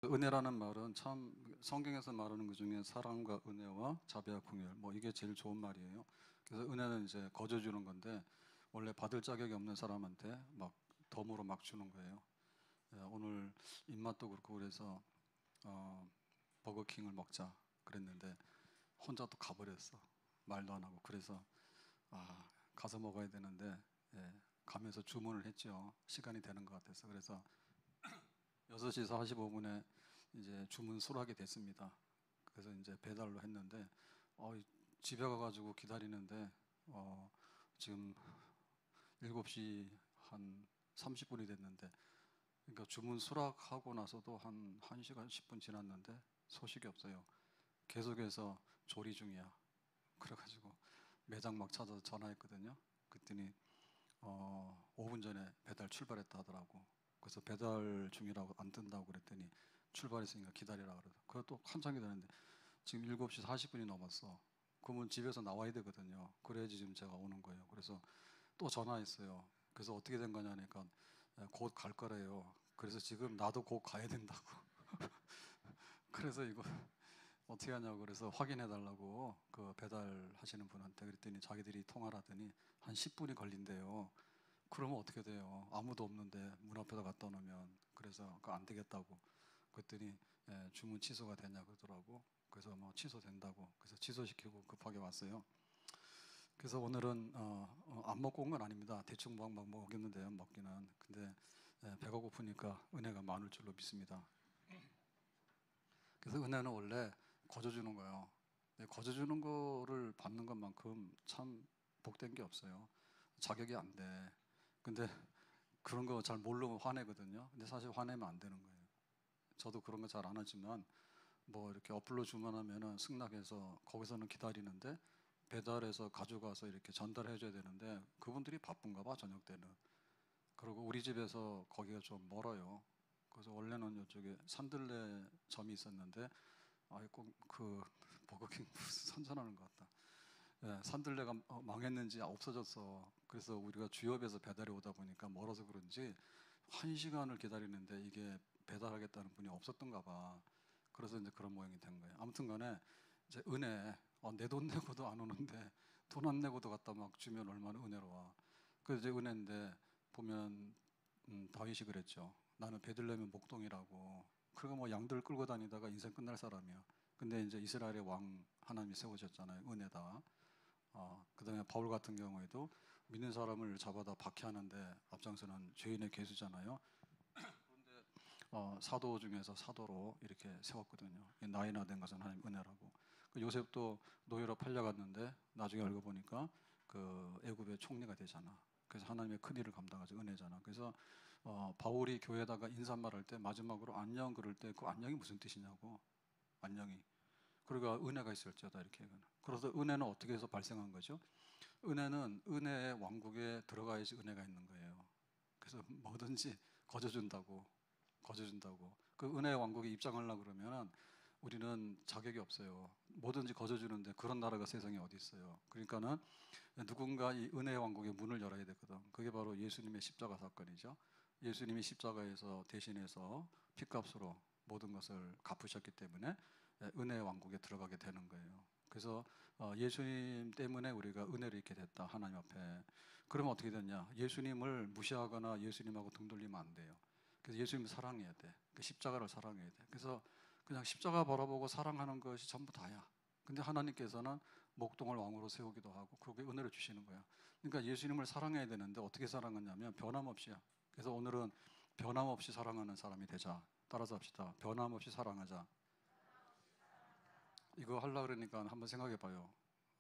은혜라는 말은 참 성경에서 말하는 것 중에 사랑과 은혜와 자비와 긍휼 뭐 이게 제일 좋은 말이에요. 그래서 은혜는 이제 거저 주는 건데 원래 받을 자격이 없는 사람한테 막 덤으로 막 주는 거예요. 오늘 입맛도 그렇고 그래서 버거킹을 먹자 그랬는데 혼자 또 가버렸어. 말도 안 하고. 그래서 가서 먹어야 되는데 가면서 주문을 했죠. 시간이 되는 것 같아서. 그래서 6시 45분에 이제 주문 수락이 됐습니다. 그래서 이제 배달로 했는데 집에 가가지고 기다리는데 지금 7시 한 30분이 됐는데, 그러니까 주문 수락하고 나서도 한 1시간 10분 지났는데 소식이 없어요. 계속해서 조리 중이야. 그래가지고 매장 막 찾아서 전화했거든요. 그랬더니 5분 전에 배달 출발했다 하더라고. 그래서 배달 중이라고 안 뜬다고 그랬더니 출발했으니까 기다리라 그러더라고. 그것도 한참 기다렸는데 지금 7시 40분이 넘었어. 그러면 집에서 나와야 되거든요. 그래야지 지금 제가 오는 거예요. 그래서 또 전화했어요. 그래서 어떻게 된 거냐니까 곧 갈 거래요. 그래서 지금 나도 곧 가야 된다고. 그래서 이거 어떻게 하냐고 그래서 확인해 달라고 그 배달하시는 분한테 그랬더니 자기들이 통화를 하더니 한 10분이 걸린대요. 그러면 어떻게 돼요? 아무도 없는데 문 앞에다 갖다 놓으면. 그래서 그거 안 되겠다고. 그랬더니 주문 취소가 되냐 그러더라고. 그래서 뭐 취소된다고. 그래서 취소시키고 급하게 왔어요. 그래서 오늘은 안 먹고 온 건 아닙니다. 대충 막 먹였는데요, 먹기는. 근데 배가 고프니까 은혜가 많을 줄로 믿습니다. 그래서 은혜는 원래 거저 주는 거예요. 거저 주는 거를 받는 것만큼 참 복된 게 없어요. 자격이 안 돼. 근데 그런 거 잘 모르면 화내거든요. 근데 사실 화내면 안 되는 거예요. 저도 그런 거 잘 안 하지만 뭐 이렇게 어플로 주문하면은 승낙해서 거기서는 기다리는데 배달해서 가져가서 이렇게 전달해 줘야 되는데 그분들이 바쁜가 봐, 저녁 때는. 그리고 우리 집에서 거기가 좀 멀어요. 그래서 원래는 이쪽에 산들레 점이 있었는데 꼭그 버거킹 선전하는 것 같다. 산들레가 망했는지 없어졌어. 그래서 우리가 주협에서 배달이 오다 보니까 멀어서 그런지 1시간을 기다리는데 이게 배달하겠다는 분이 없었던가 봐. 그래서 이제 그런 모양이 된 거예요. 아무튼 간에 이제 은혜, 내 돈 내고도 안 오는데 돈 안 내고도 갖다 막 주면 얼마나 은혜로워. 그래서 이제 은혜인데 보면 다윗이 그랬죠. 나는 베들레헴의 목동이라고. 그리고 뭐 양들 끌고 다니다가 인생 끝날 사람이야. 근데 이제 이스라엘의 왕 하나님이 세우셨잖아요. 은혜다. 그다음에 바울 같은 경우에도 믿는 사람을 잡아다 박해하는데 앞장서는 죄인의 괴수잖아요. 그런데 사도 중에서 사도로 이렇게 세웠거든요. 나이나 된 것은 하나님 은혜라고. 요셉도 노예로 팔려갔는데 나중에 알고 보니까 그 애굽의 총리가 되잖아. 그래서 하나님의 큰 일을 감당하죠. 은혜잖아. 그래서 바울이 교회에다가 인사말 할 때 마지막으로 안녕 그럴 때 그 안녕이 무슨 뜻이냐고. 안녕이. 그러니까 은혜가 있을지어다 이렇게. 그래서 은혜는 어떻게 해서 발생한 거죠? 은혜는 은혜의 왕국에 들어가야지 은혜가 있는 거예요. 그래서 뭐든지 거저준다고. 그 은혜의 왕국에 입장하려고 그러면 우리는 자격이 없어요. 뭐든지 거저주는데 그런 나라가 세상에 어디 있어요. 그러니까는 누군가 이 은혜의 왕국의 문을 열어야 되거든. 그게 바로 예수님의 십자가 사건이죠. 예수님이 십자가에서 대신해서 피값으로 모든 것을 갚으셨기 때문에 은혜의 왕국에 들어가게 되는 거예요. 그래서 예수님 때문에 우리가 은혜를 입게 됐다, 하나님 앞에. 그러면 어떻게 되냐? 예수님을 무시하거나 예수님하고 등 돌리면 안 돼요. 그래서 예수님을 사랑해야 돼. 그 십자가를 사랑해야 돼. 그래서 그냥 십자가 바라보고 사랑하는 것이 전부 다야. 근데 하나님께서는 목동을 왕으로 세우기도 하고 그렇게 은혜를 주시는 거야. 그러니까 예수님을 사랑해야 되는데 어떻게 사랑하냐면 변함없이야. 그래서 오늘은 변함없이 사랑하는 사람이 되자. 따라서 합시다. 변함없이 사랑하자. 이거 하려고 그러니까 한번 생각해 봐요.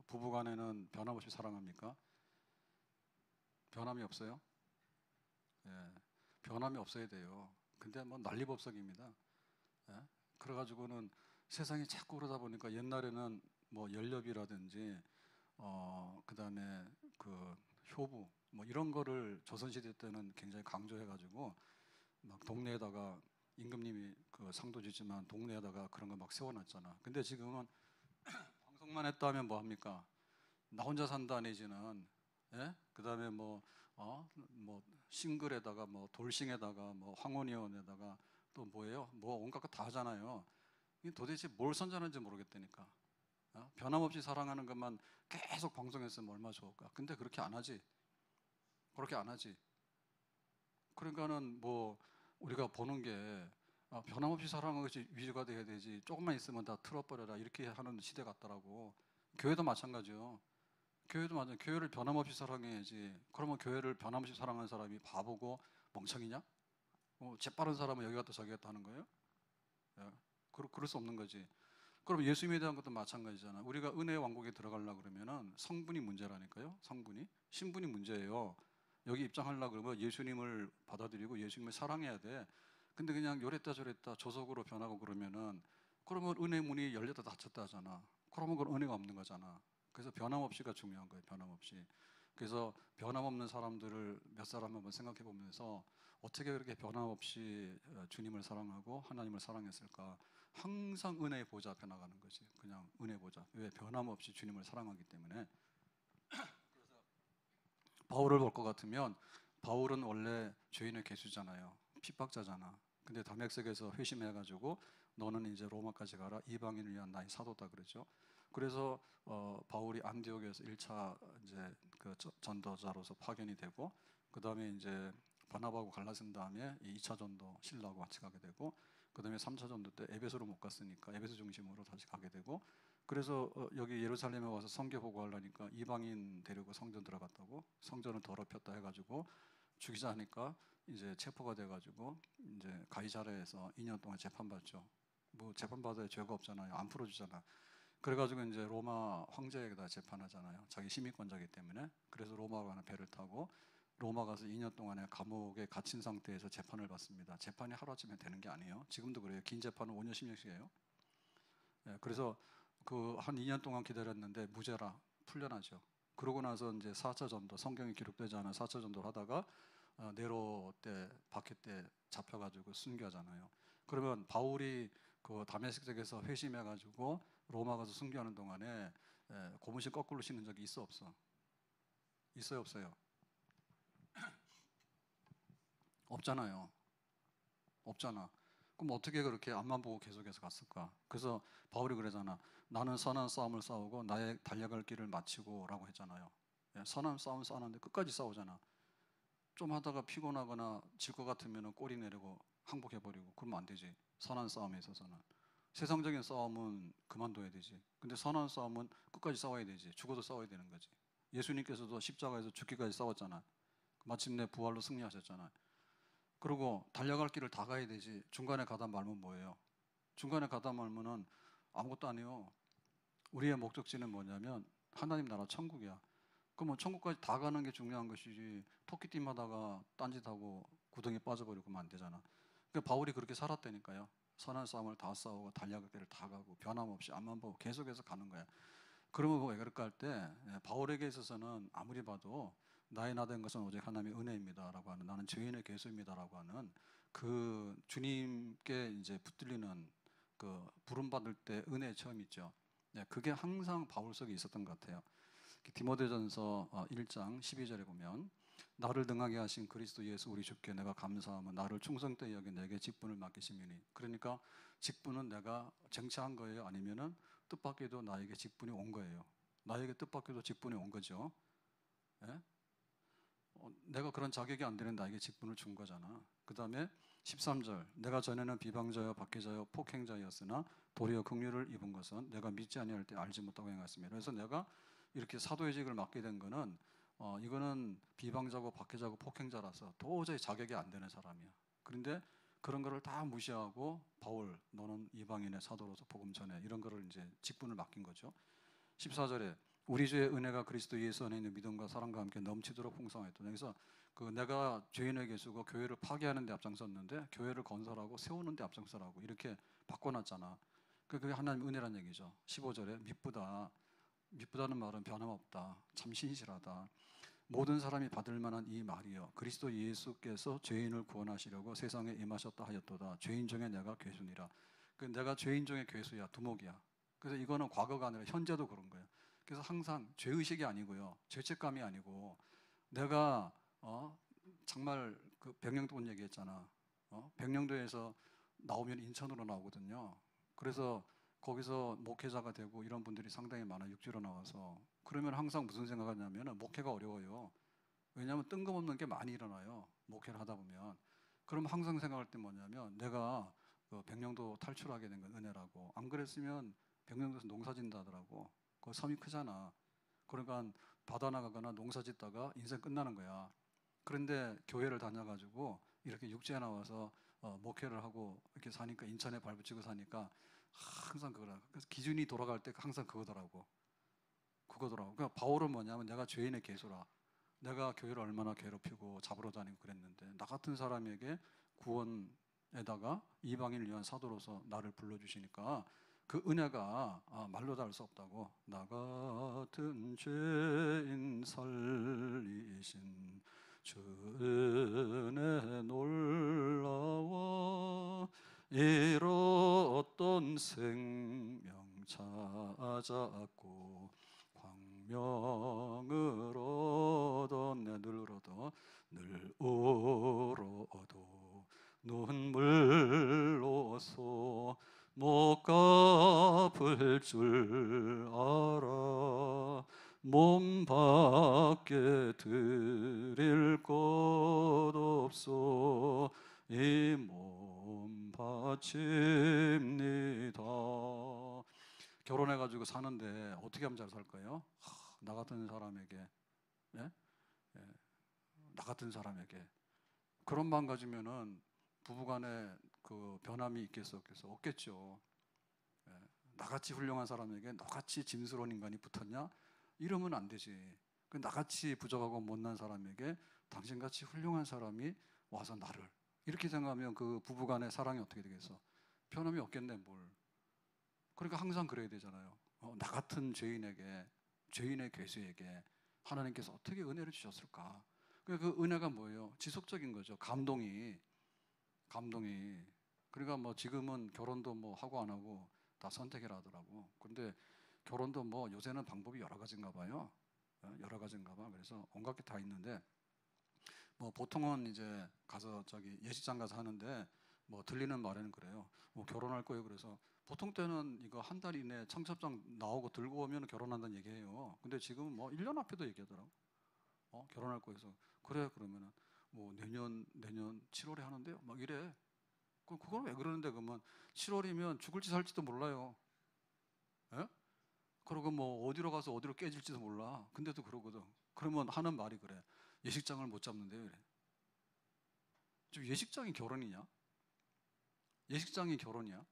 부부간에는 변함없이 사랑합니까? 변함이 없어요? 예, 변함이 없어야 돼요. 근데 뭐 난리법석입니다. 예? 그래가지고는 세상이 자꾸 그러다 보니까 옛날에는 뭐 연렵이라든지 그다음에 그 효부 뭐 이런 거를 조선시대 때는 굉장히 강조해가지고 막 동네에다가 임금님이 그 상도 짓지만 동네에다가 그런 거 막 세워놨잖아. 근데 지금은 방송만 했다 하면 뭐 합니까? 나 혼자 산다 내지는 예? 그다음에 뭐 싱글에다가 뭐 돌싱에다가 뭐 황혼이원에다가 또 또 뭐예요? 뭐 온갖 거 다 하잖아요. 이게 도대체 뭘 선전하는지 모르겠다니까. 변함없이 사랑하는 것만 계속 방송했으면 얼마나 좋을까. 근데 그렇게 안 하지. 그렇게 안 하지. 그러니까는 뭐 우리가 보는 게 변함없이 사랑하는 것이 위주가 돼야 되지. 조금만 있으면 다 틀어버려라. 이렇게 하는 시대 같더라고. 교회도 마찬가지요. 교회도 맞아요. 교회를 변함없이 사랑해야지. 그러면 교회를 변함없이 사랑하는 사람이 바보고 멍청이냐? 재빠른 사람은 여기 갔다 저기 갔다 하는 거예요? 예. 그럴 수 없는 거지. 그럼 예수님에 대한 것도 마찬가지잖아. 우리가 은혜의 왕국에 들어가려고 그러면은 성분이 문제라니까요. 성분이. 신분이 문제예요. 여기 입장하려고 그러면 예수님을 받아들이고 예수님을 사랑해야 돼. 근데 그냥 요랬다 저랬다 조속으로 변하고 그러면 은혜 문이 열렸다 닫혔다 하잖아. 그러면 그건 은혜가 없는 거잖아. 그래서 변함없이가 중요한 거예요. 변함없이. 그래서 변함없는 사람들을 몇 사람 한번 생각해 보면서 어떻게 그렇게 변함없이 주님을 사랑하고 하나님을 사랑했을까? 항상 은혜의 보좌 앞에 나가는 거지. 그냥 은혜 보좌. 왜? 변함없이 주님을 사랑하기 때문에. 그래서 바울을 볼 것 같으면 바울은 원래 죄인의 괴수잖아요. 핍박자잖아. 근데 다메섹에서 회심해가지고 너는 이제 로마까지 가라. 이방인을 위한 나의 사도다 그러죠. 그래서 바울이 안디옥에서 1차 이제 그 전도자로서 파견이 되고 그 다음에 이제 바나바하고 갈라진 다음에 2차 전도 신라하고 같이 가게 되고 그 다음에 3차 전도 때 에베소로 못 갔으니까 에베소 중심으로 다시 가게 되고 그래서 여기 예루살렘에 와서 선교 보고하려니까 이방인 데리고 성전 들어갔다고 성전을 더럽혔다 해가지고 죽이자 하니까 이제 체포가 돼가지고 이제 가이사랴에서 2년 동안 재판받죠. 뭐 재판받아야 죄가 없잖아요. 안 풀어주잖아. 그래가지고 이제 로마 황제에다 재판하잖아요. 자기 시민권자이기 때문에. 그래서 로마 가는 배를 타고 로마 가서 2년 동안에 감옥에 갇힌 상태에서 재판을 받습니다. 재판이 하루아침에 되는 게 아니에요. 지금도 그래요. 긴 재판은 5년, 10년씩 해요. 예, 그래서 그 한 2년 동안 기다렸는데 무죄라 풀려나죠. 그러고 나서 이제 4차 전도, 성경에 기록되지 않은 4차 전도를 하다가 네로 때 박해 때 잡혀가지고 순교하잖아요. 그러면 바울이 그 다메섹에서 회심해가지고 로마 가서 순교하는 동안에 고무신 거꾸로 신은 적이 있어 없어? 있어요 없어요? 없잖아요. 없잖아. 그럼 어떻게 그렇게 앞만 보고 계속해서 갔을까? 그래서 바울이 그러잖아. 나는 선한 싸움을 싸우고 나의 달려갈 길을 마치고라고 했잖아요. 선한 싸움 싸우는데 끝까지 싸우잖아. 좀 하다가 피곤하거나 질 것 같으면 꼬리 내리고 항복해버리고 그러면 안 되지. 선한 싸움에 있어서는. 세상적인 싸움은 그만둬야 되지. 근데 선한 싸움은 끝까지 싸워야 되지. 죽어도 싸워야 되는 거지. 예수님께서도 십자가에서 죽기까지 싸웠잖아. 마침내 부활로 승리하셨잖아. 그리고 달려갈 길을 다 가야 되지. 중간에 가다 말면 뭐예요? 중간에 가다 말면은 아무것도 아니에요. 우리의 목적지는 뭐냐면 하나님 나라 천국이야. 그러면 천국까지 다 가는 게 중요한 것이지 토끼띠 하다가 딴짓하고 구덩이에 빠져버리고 그러면 안 되잖아. 그러니까 바울이 그렇게 살았다니까요. 선한 싸움을 다 싸우고 달려갈 길을 다 가고 변함없이 앞만 보고 계속해서 가는 거야. 그러면 왜 그럴까 할 때 바울에게 있어서는 아무리 봐도 나의 나된 것은 오직 하나님의 은혜입니다라고 하는 나는 죄인의 괴수입니다라고 하는 그 주님께 이제 붙들리는 그 부름 받을 때 은혜의 체험 있죠. 그게 항상 바울 속에 있었던 것 같아요. 디모데전서 1장 12절에 보면 나를 능하게 하신 그리스도 예수 우리 주께 내가 감사하며 나를 충성되이 여기 내게 직분을 맡기심이니. 그러니까 직분은 내가 쟁취한 거예요? 아니면은 뜻밖에도 나에게 직분이 온 거예요? 나에게 뜻밖에도 직분이 온 거죠. 예? 내가 그런 자격이 안 되는 나에게 직분을 준 거잖아. 그 다음에 13절 내가 전에는 비방자여 박해자여 폭행자였으나 도리어 긍휼을 입은 것은 내가 믿지 아니할 때 알지 못하고 행했습니다. 그래서 내가 이렇게 사도의직을 맡게 된 거는 이거는 비방자고 박해자고 폭행자라서 도저히 자격이 안 되는 사람이야. 그런데 그런 거를 다 무시하고 바울 너는 이방인의 사도로서 복음 전해 이런 거를 이제 직분을 맡긴 거죠. 14절에 우리 주의 은혜가 그리스도 예수 안에 있는 믿음과 사랑과 함께 넘치도록 풍성하였다. 여기서 그 내가 죄인의 개수고 교회를 파괴하는 데 앞장섰는데 교회를 건설하고 세우는 데 앞장서라고 이렇게 바꿔놨잖아. 그게 하나님 은혜란 얘기죠. 15절에 미쁘다는 말은 변함없다. 참 신실하다. 모든 사람이 받을 만한 이 말이요 그리스도 예수께서 죄인을 구원하시려고 세상에 임하셨다 하였도다. 죄인 중에 내가 괴수니라. 내가 죄인 중에 괴수야. 두목이야. 그래서 이거는 과거가 아니라 현재도 그런 거예요. 그래서 항상 죄의식이 아니고요. 죄책감이 아니고 내가 정말 그 백령도원 얘기했잖아. 백령도에서 나오면 인천으로 나오거든요. 그래서 거기서 목회자가 되고 이런 분들이 상당히 많아요. 육지로 나와서. 그러면 항상 무슨 생각하냐면 목회가 어려워요. 왜냐하면 뜬금없는 게 많이 일어나요. 목회를 하다 보면. 그럼 항상 생각할 때 뭐냐면 내가 그 백령도 탈출하게 된 건 은혜라고. 안 그랬으면 백령도에서 농사 짓는다 하더라고. 그 섬이 크잖아. 그러니까 바다 나가거나 농사 짓다가 인생 끝나는 거야. 그런데 교회를 다녀가지고 이렇게 육지에 나와서 목회를 하고 이렇게 사니까 인천에 발붙이고 사니까 항상 그거라. 그래서 기준이 돌아갈 때 항상 그거더라고. 그거더라고. 그러니까 바울은 뭐냐면 내가 죄인의 개수라. 내가 교회를 얼마나 괴롭히고 잡으러 다니고 그랬는데 나 같은 사람에게 구원에다가 이방인을 위한 사도로서 나를 불러주시니까 그 은혜가 말로 다 할 수 없다고. 나 같은 죄인 살리신 주 은혜 놀라워 잃었던 생명 찾았고 광명을 얻었네. 늘 울어도 눈물로서 못 갚을 줄 알아. 몸 밖에 드릴 것 없어 이 몸 바칩니다. 결혼해가지고 사는데 어떻게 하면 잘 살까요? 나 같은 사람에게, 예? 예. 나 같은 사람에게 그런 마음 가지면은 부부간에 그 변함이 있겠어 없겠어? 없겠죠. 예. 나같이 훌륭한 사람에게 너같이 짐스러운 인간이 붙었냐? 이러면 안 되지. 그 나같이 부족하고 못난 사람에게 당신같이 훌륭한 사람이 와서 나를 이렇게 생각하면 그 부부간의 사랑이 어떻게 되겠어? 변함이 없겠네 뭘. 그러니까 항상 그래야 되잖아요. 나 같은 죄인에게, 죄인의 괴수에게 하나님께서 어떻게 은혜를 주셨을까? 그 은혜가 뭐예요? 지속적인 거죠. 감동이. 그러니까 뭐 지금은 결혼도 뭐 하고 안 하고 다 선택이라 하더라고. 근데 결혼도 뭐 요새는 방법이 여러 가지인가 봐요. 여러 가지인가 봐. 그래서 온갖 게 다 있는데 뭐 보통은 이제 가서 저기 예식장 가서 하는데 뭐 들리는 말에는 그래요. 뭐 결혼할 거예요. 그래서 보통 때는 이거 한 달 이내 청첩장 나오고 들고 오면 결혼한다는 얘기해요. 근데 지금은 뭐 1년 앞에도 얘기하더라고. 결혼할 거에서 그래 그러면은 뭐 내년 7월에 하는데요. 막 이래. 그건 왜 그러는데 그러면 7월이면 죽을지 살지도 몰라요. 예? 그리고 뭐 어디로 가서 어디로 깨질지도 몰라. 근데도 그러거든. 그러면 하는 말이 그래. 예식장을 못 잡는데 그래. 지금 예식장이 결혼이냐? 예식장이 결혼이야?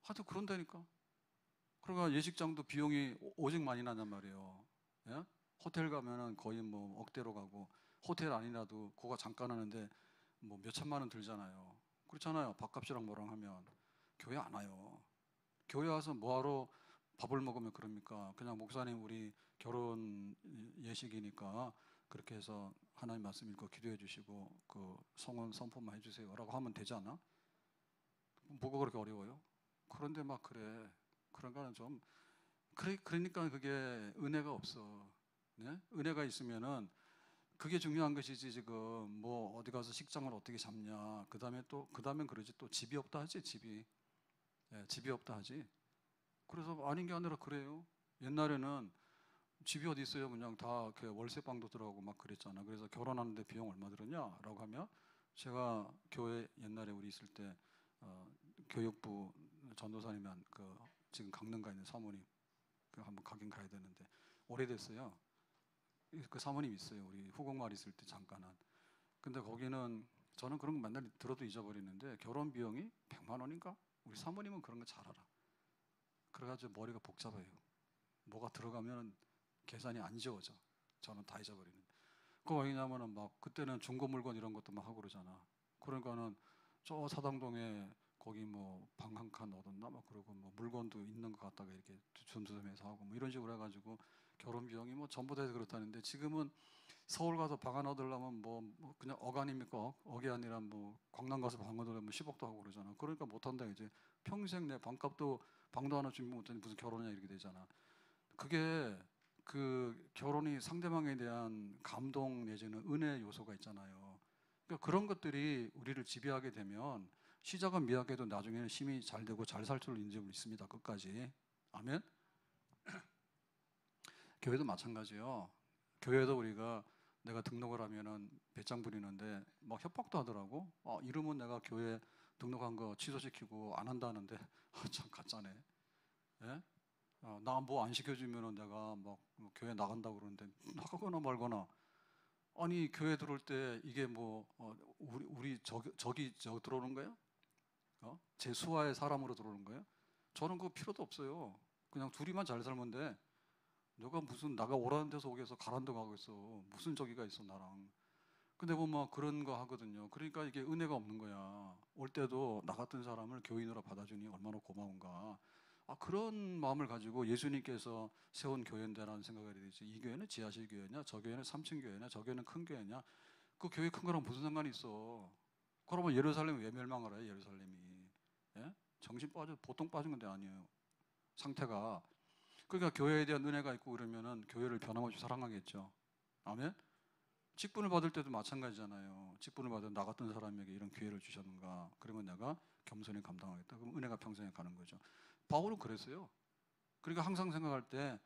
하여튼 그런다니까. 그러니까 예식장도 비용이 오직 많이 나냔 말이에요. 예? 호텔 가면은 거의 뭐 억대로 가고 호텔 아니라도 그거 잠깐 하는데 뭐 몇 천만 원 들잖아요. 그렇잖아요. 밥값이랑 뭐랑 하면 교회 안 와요. 교회 와서 뭐하러 밥을 먹으면 그럽니까? 그냥 목사님 우리 결혼 예식이니까 그렇게 해서 하나님 말씀 읽고 기도해 주시고 그 성원 선포만 해주세요라고 하면 되지 않아? 뭐가 그렇게 어려워요? 그런데 막 그래. 그런 거는 좀 그러니까 그게 은혜가 없어. 네? 은혜가 있으면은 그게 중요한 것이지 지금 뭐 어디 가서 식장을 어떻게 잡냐. 그다음에 또 그다음엔 그러지 또 집이 없다 하지 집이. 예, 집이 없다 하지. 그래서 아닌 게 아니라 그래요. 옛날에는 집이 어디 있어요? 그냥 다 그 월세방도 들어가고 막 그랬잖아. 그래서 결혼하는데 비용 얼마 들었냐?라고 하면 제가 교회 옛날에 우리 있을 때 교육부 전도사님한 그 지금 강릉가 있는 사모님 그 한번 가긴 가야 되는데 오래됐어요. 그 사모님 있어요. 우리 후곡마을 있을 때 잠깐 한. 근데 거기는 저는 그런 거 맨날 들어도 잊어버리는데 결혼 비용이 100만 원인가? 우리 사모님은 그런 거 잘 알아. 그래가지고 머리가 복잡해요. 뭐가 들어가면 계산이 안 지워져. 저는 다 잊어버리는데. 그거 왜냐면은 막 그때는 중고 물건 이런 것도 막 하고 그러잖아. 그러니까는 저 사당동에 거기 뭐 방 한 칸 얻었나 막 그러고 뭐 물건도 있는 것 같다가 이렇게 줌줌해서 하고 뭐 이런 식으로 해가지고 결혼 비용이 뭐 전부 다 해서 그렇다는데 지금은 서울 가서 방 하나 얻으려면 뭐 그냥 어간입니까? 억이 아니라 뭐 광남 가서 방 얻으려면 10억도 하고 그러잖아. 그러니까 못한다 이제. 평생 내 방값도 방도 하나 준비 못하니 무슨 결혼이냐 이렇게 되잖아. 그게 그 결혼이 상대방에 대한 감동 내지는 은혜 요소가 있잖아요. 그러니까 그런 것들이 우리를 지배하게 되면 시작은 미약해도 나중에는 힘이 잘 되고 잘 살 줄 믿습니다. 끝까지. 아멘. 교회도 마찬가지요. 교회도 우리가 내가 등록을 하면은 배짱 부리는데 막 협박도 하더라고. 이러면 내가 교회 등록한 거 취소시키고 안 한다는데 참 가짜네. 예? 나 뭐 안 시켜주면은 내가 막 교회 나간다고 그러는데 나가거나 말거나. 아니 교회 들어올 때 이게 뭐 우리 저기 들어오는 거예요? 제 수하의 사람으로 들어오는 거예요? 저는 그거 필요도 없어요. 그냥 둘이만 잘 살면 돼. 내가 무슨 나가 오라는 데서 오겠어, 가라는 데 가겠어. 무슨 저기가 있어 나랑. 근데 뭐 막 그런 거 하거든요. 그러니까 이게 은혜가 없는 거야. 올 때도 나 같은 사람을 교인으로 받아주니 얼마나 고마운가. 그런 마음을 가지고 예수님께서 세운 교회인데라는 생각을 해야 되지. 이 교회는 지하실 교회냐, 저 교회는 3층 교회냐, 저 교회는 큰 교회냐. 그 교회 큰 거랑 무슨 상관이 있어. 그러면 예루살렘이 왜 멸망을 해, 예루살렘이. 예? 정신 빠져, 보통 빠진 건데 아니에요. 상태가. 그러니까 교회에 대한 은혜가 있고 그러면은 교회를 변함없이 사랑하겠죠. 아멘? 직분을 받을 때도 마찬가지잖아요. 직분을 받은 나 같은 사람에게 이런 기회를 주셨는가. 그러면 내가 겸손히 감당하겠다. 그럼 은혜가 평생에 가는 거죠. 바울은 그랬어요. 그러니까 항상 생각할 때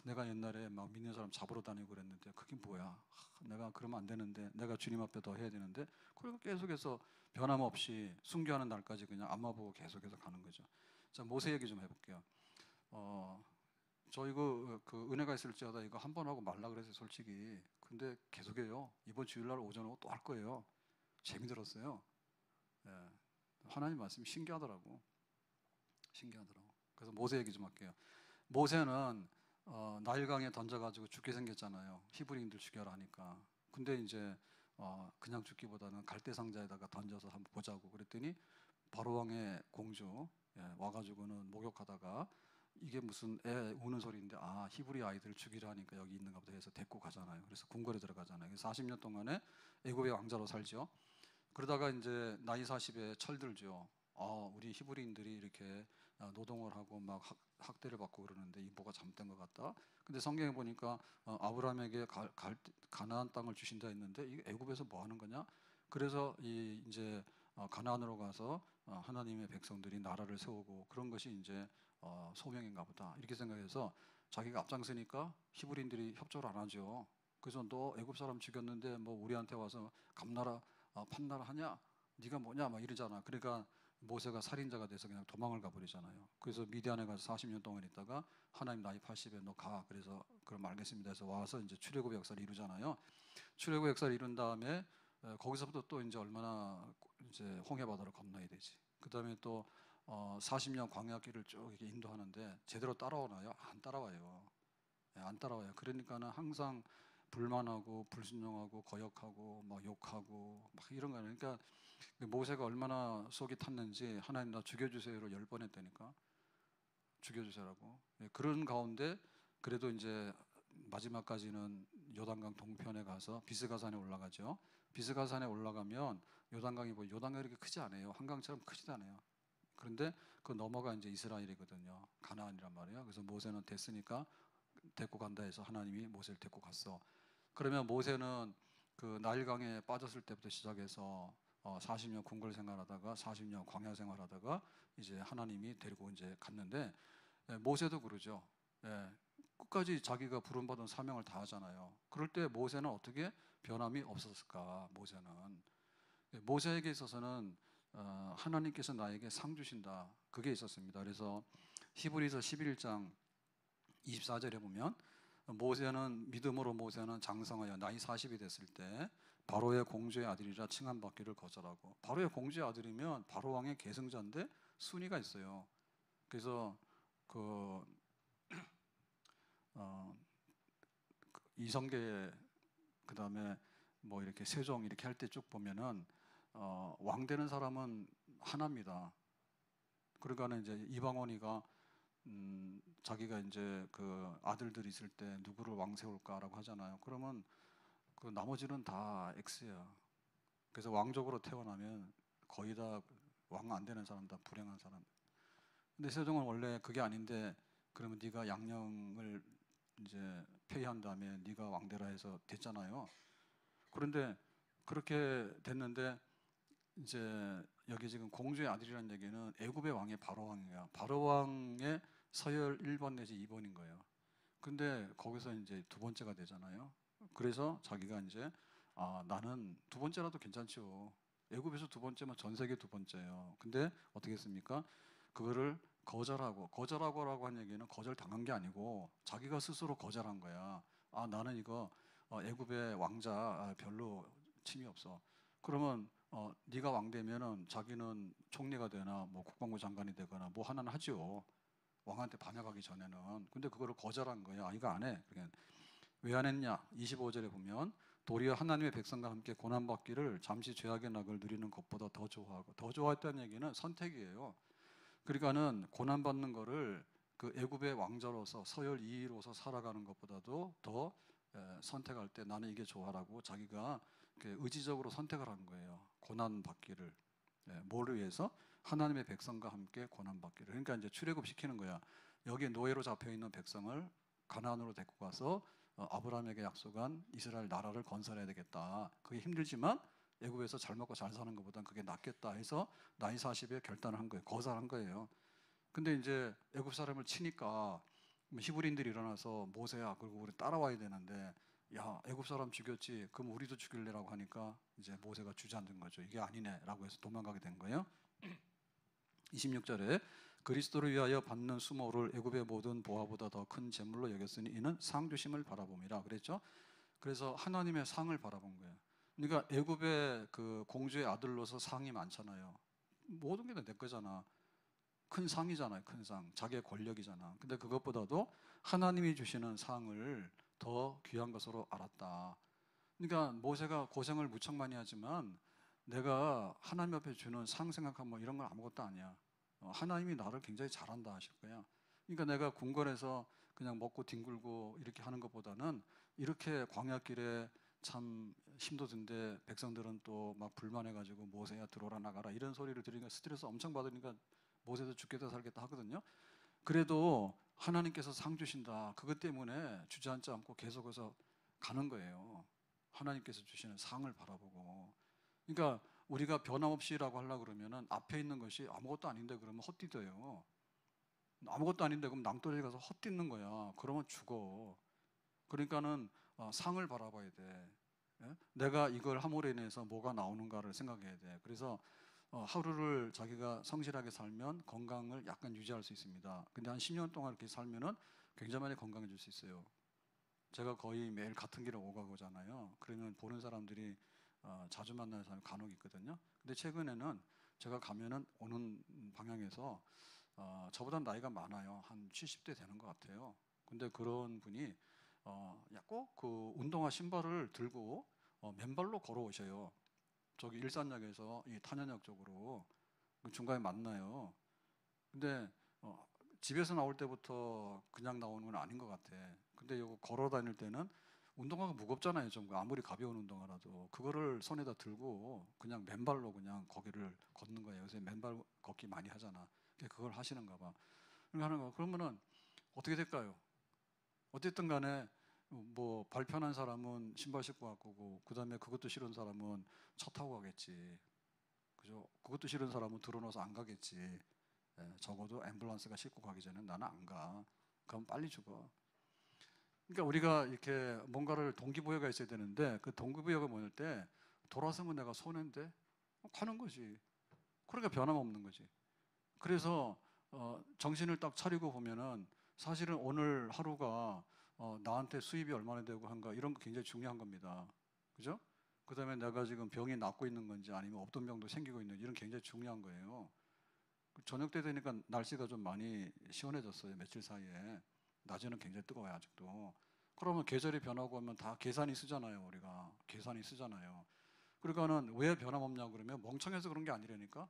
내가 옛날에 막 믿는 사람 잡으러 다니고 그랬는데 그게 뭐야. 내가 그러면 안 되는데 내가 주님 앞에 더 해야 되는데 그리고 계속해서 변함없이 순교하는 날까지 그냥 앞만 보고 계속해서 가는 거죠. 자, 모세 얘기 좀 해볼게요. 저 이거 그 은혜가 있을지어다 이거 한 번 하고 말라 그래서 솔직히. 근데 계속해요. 이번 주일날 오전 오고 또 할 거예요. 재미들었어요. 예. 하나님 말씀이 신기하더라고. 신기하더라고. 그래서 모세 얘기 좀 할게요. 모세는 나일강에 던져가지고 죽게 생겼잖아요. 히브리인들 죽여라 하니까. 근데 이제 그냥 죽기보다는 갈대 상자에다가 던져서 한번 보자고 그랬더니 바로 왕의 공주 와가지고는 목욕하다가 이게 무슨 애 우는 소리인데 히브리 아이들 죽이려 하니까 여기 있는가 보다 해서 데리고 가잖아요. 그래서 궁궐에 들어가잖아요. 그래서 40년 동안에 애굽의 왕자로 살죠. 그러다가 이제 나이 40에 철들죠. 우리 히브리인들이 이렇게 노동을 하고 막 학대를 받고 그러는데 이 뭐가 잘못된 것 같다. 근데 성경에 보니까 아브라함에게 가나안 땅을 주신다 했는데 이게 애굽에서 뭐 하는 거냐? 그래서 이제 가나안으로 가서 하나님의 백성들이 나라를 세우고 그런 것이 이제 소명인가 보다 이렇게 생각해서 자기가 앞장서니까 히브리인들이 협조를 안 하죠. 그래서 너 애굽 사람 죽였는데 뭐 우리한테 와서 감나라 판나라 하냐? 네가 뭐냐? 막 이러잖아. 그러니까 모세가 살인자가 돼서 그냥 도망을 가버리잖아요. 그래서 미디안에 가서 40년 동안 있다가 하나님 나이 80에 너 가. 그래서 그럼 알겠습니다 해서 와서 이제 출애굽의 역사를 이루잖아요. 출애굽의 역사를 이룬 다음에 거기서부터 또 이제 얼마나 이제 홍해 바다를 건너야 되지. 그다음에 또 40년 광야길을 쭉 이렇게 인도하는데 제대로 따라오나요? 안 따라와요. 안 따라와요. 그러니까는 항상 불만하고 불순종하고 거역하고 막 욕하고 막 이런 거예요. 그러니까 모세가 얼마나 속이 탔는지 하나님 나 죽여주세요로 10번 했다니까. 죽여주세요라고. 그런 가운데 그래도 이제 마지막까지는 요단강 동편에 가서 비스가산에 올라가죠. 비스가산에 올라가면 요단강이 뭐 요단강이 이렇게 크지 않아요. 한강처럼 크지도 않아요. 그런데 그 너머가 이제 이스라엘이거든요. 가나안이란 말이에요. 그래서 모세는 됐으니까 데리고 간다 해서 하나님이 모세를 데리고 갔어. 그러면 모세는 그 나일강에 빠졌을 때부터 시작해서 40년 궁궐 생활하다가 40년 광야 생활하다가 이제 하나님이 데리고 이제 갔는데 모세도 그러죠. 끝까지 자기가 부름받은 사명을 다하잖아요. 그럴 때 모세는 어떻게 변함이 없었을까? 모세에게 있어서는 하나님께서 나에게 상 주신다. 그게 있었습니다. 그래서 히브리서 11장 24절에 보면 믿음으로 모세는 장성하여 나이 40이 됐을 때 바로의 공주의 아들이라 칭함받기를 거절하고. 바로의 공주의 아들이면 바로 왕의 계승자인데 순위가 있어요. 그래서 이성계 그다음에 뭐 이렇게 세종 이렇게 할 때 쭉 보면은 왕 되는 사람은 하나입니다. 그러니까는 이제 이방원이가 자기가 이제 그 아들들 있을 때 누구를 왕 세울까라고 하잖아요. 그러면 그 나머지는 다 X야. 그래서 왕족으로 태어나면 거의 다 왕 안 되는 사람 다 불행한 사람. 근데 세종은 원래 그게 아닌데 그러면 네가 양령을 이제 폐위한 다음에 네가 왕되라 해서 됐잖아요. 그런데 그렇게 됐는데 이제 여기 지금 공주의 아들이라는 얘기는 애굽의 왕이 바로 왕이야. 바로 왕의 서열 1번 내지 2번인 거예요. 근데 거기서 이제 두 번째가 되잖아요. 그래서 자기가 이제 나는 두 번째라도 괜찮죠. 애굽에서 두 번째면 전 세계 두 번째예요. 근데 어떻게 했습니까? 그거를 거절하고라고 한 얘기는 거절 당한 게 아니고 자기가 스스로 거절한 거야. 나는 이거 애굽의 왕자 별로 침이 없어. 그러면 네가 왕 되면은 자기는 총리가 되나 뭐 국방부 장관이 되거나 뭐 하나는 하죠. 왕한테 반역하기 전에는. 근데 그거를 거절한 거야. 이거 안 해. 그러니까 왜 안 했냐? 25절에 보면 도리어 하나님의 백성과 함께 고난받기를 잠시 죄악의 낙을 누리는 것보다 더 좋아하고, 더 좋아했다는 얘기는 선택이에요. 그러니까는 고난받는 거를 그 애굽의 왕자로서 서열 2위로서 살아가는 것보다도 더 선택할 때 나는 이게 좋아라고 자기가 의지적으로 선택을 한 거예요. 고난받기를. 뭐를 위해서? 하나님의 백성과 함께 고난받기를. 그러니까 이제 출애굽 시키는 거야. 여기 노예로 잡혀 있는 백성을 가나안으로 데리고 가서 아브라함에게 약속한 이스라엘 나라를 건설해야 되겠다. 그게 힘들지만 애굽에서 잘 먹고 잘 사는 것보단 그게 낫겠다 해서 나이 40에 결단을 한 거예요. 거절한 거예요. 근데 이제 애굽 사람을 치니까 히브리인들이 일어나서 모세야, 그리고 우리 따라와야 되는데 야, 애굽 사람 죽였지. 그럼 우리도 죽일래라고 하니까 이제 모세가 주저앉은 거죠. 이게 아니네라고 해서 도망가게 된 거예요. 26절에 그리스도를 위하여 받는 수모를 애굽의 모든 보화보다 더 큰 재물로 여겼으니 이는 상 주심을 바라봄이라 그랬죠. 그래서 하나님의 상을 바라본 거예요. 그러니까 애굽의 그 공주의 아들로서 상이 많잖아요. 모든 게 다 내 거잖아. 큰 상이잖아요. 큰 상. 자기의 권력이잖아. 근데 그것보다도 하나님이 주시는 상을 더 귀한 것으로 알았다. 그러니까 모세가 고생을 무척 많이 하지만 내가 하나님 앞에 주는 상 생각하면 뭐 이런 건 아무것도 아니야. 하나님이 나를 굉장히 잘한다 하실 거야. 그러니까 내가 궁궐에서 그냥 먹고 뒹굴고 이렇게 하는 것보다는 이렇게 광야길에 참 힘도 든데 백성들은 또 막 불만해가지고 모세야 들어라 나가라 이런 소리를 들으니까 스트레스 엄청 받으니까 모세도 죽겠다 살겠다 하거든요. 그래도 하나님께서 상 주신다. 그것 때문에 주저앉지 않고 계속해서 가는 거예요. 하나님께서 주시는 상을 바라보고. 그러니까 우리가 변함없이라고 하려고 그러면은 앞에 있는 것이 아무것도 아닌데 그러면 헛디뎌요. 아무것도 아닌데 그럼 낭떠러지 가서 헛디는 거야. 그러면 죽어. 그러니까는 상을 바라봐야 돼. 예? 내가 이걸 함으로 인해서 뭐가 나오는가를 생각해야 돼. 그래서 하루를 자기가 성실하게 살면 건강을 약간 유지할 수 있습니다. 근데 한 10년 동안 이렇게 살면은 굉장히 많이 건강해질 수 있어요. 제가 거의 매일 같은 길을 오가잖아요. 그러면 보는 사람들이 자주 만나는 사람이 간혹 있거든요. 근데 최근에는 제가 가면은 오는 방향에서 저보다 나이가 많아요. 한 70대 되는 것 같아요. 근데 그런 분이 꼭 그 운동화 신발을 들고 맨발로 걸어오셔요. 저기 일산역에서 이 탄현역 쪽으로 중간에 만나요. 근데 집에서 나올 때부터 그냥 나오는 건 아닌 것 같아. 근데 이거 걸어 다닐 때는 운동화가 무겁잖아요. 좀 아무리 가벼운 운동화라도 그거를 손에다 들고 그냥 맨발로 그냥 거기를 걷는 거예요. 요새 맨발 걷기 많이 하잖아. 그걸 하시는가 봐. 하는 거. 그러면은 어떻게 될까요? 어쨌든 간에 뭐 발편한 사람은 신발 신고 갈 거고 그다음에 그것도 싫은 사람은 차 타고 가겠지. 그죠? 그것도 싫은 사람은 들어놓아서 안 가겠지. 적어도 앰뷸런스가 싣고 가기 전에 나는 안 가. 그럼 빨리 죽어. 그러니까 우리가 이렇게 뭔가를 동기부여가 있어야 되는데 그 동기부여가 뭐일 때 돌아서면 내가 손해인데 가는 거지. 그러니까 변함없는 거지. 그래서 정신을 딱 차리고 보면은 사실은 오늘 하루가 나한테 수입이 얼마나 되고 한가 이런 거 굉장히 중요한 겁니다. 그죠? 그다음에 내가 지금 병이 낫고 있는 건지 아니면 없던 병도 생기고 있는지 이런 굉장히 중요한 거예요. 저녁 때 되니까 날씨가 좀 많이 시원해졌어요. 며칠 사이에. 낮에는 굉장히 뜨거워요, 아직도. 그러면 계절이 변하고 하면 다 계산이 쓰잖아요, 우리가. 계산이 쓰잖아요. 그러니까는 왜 변함없냐 그러면 멍청해서 그런 게 아니라니까.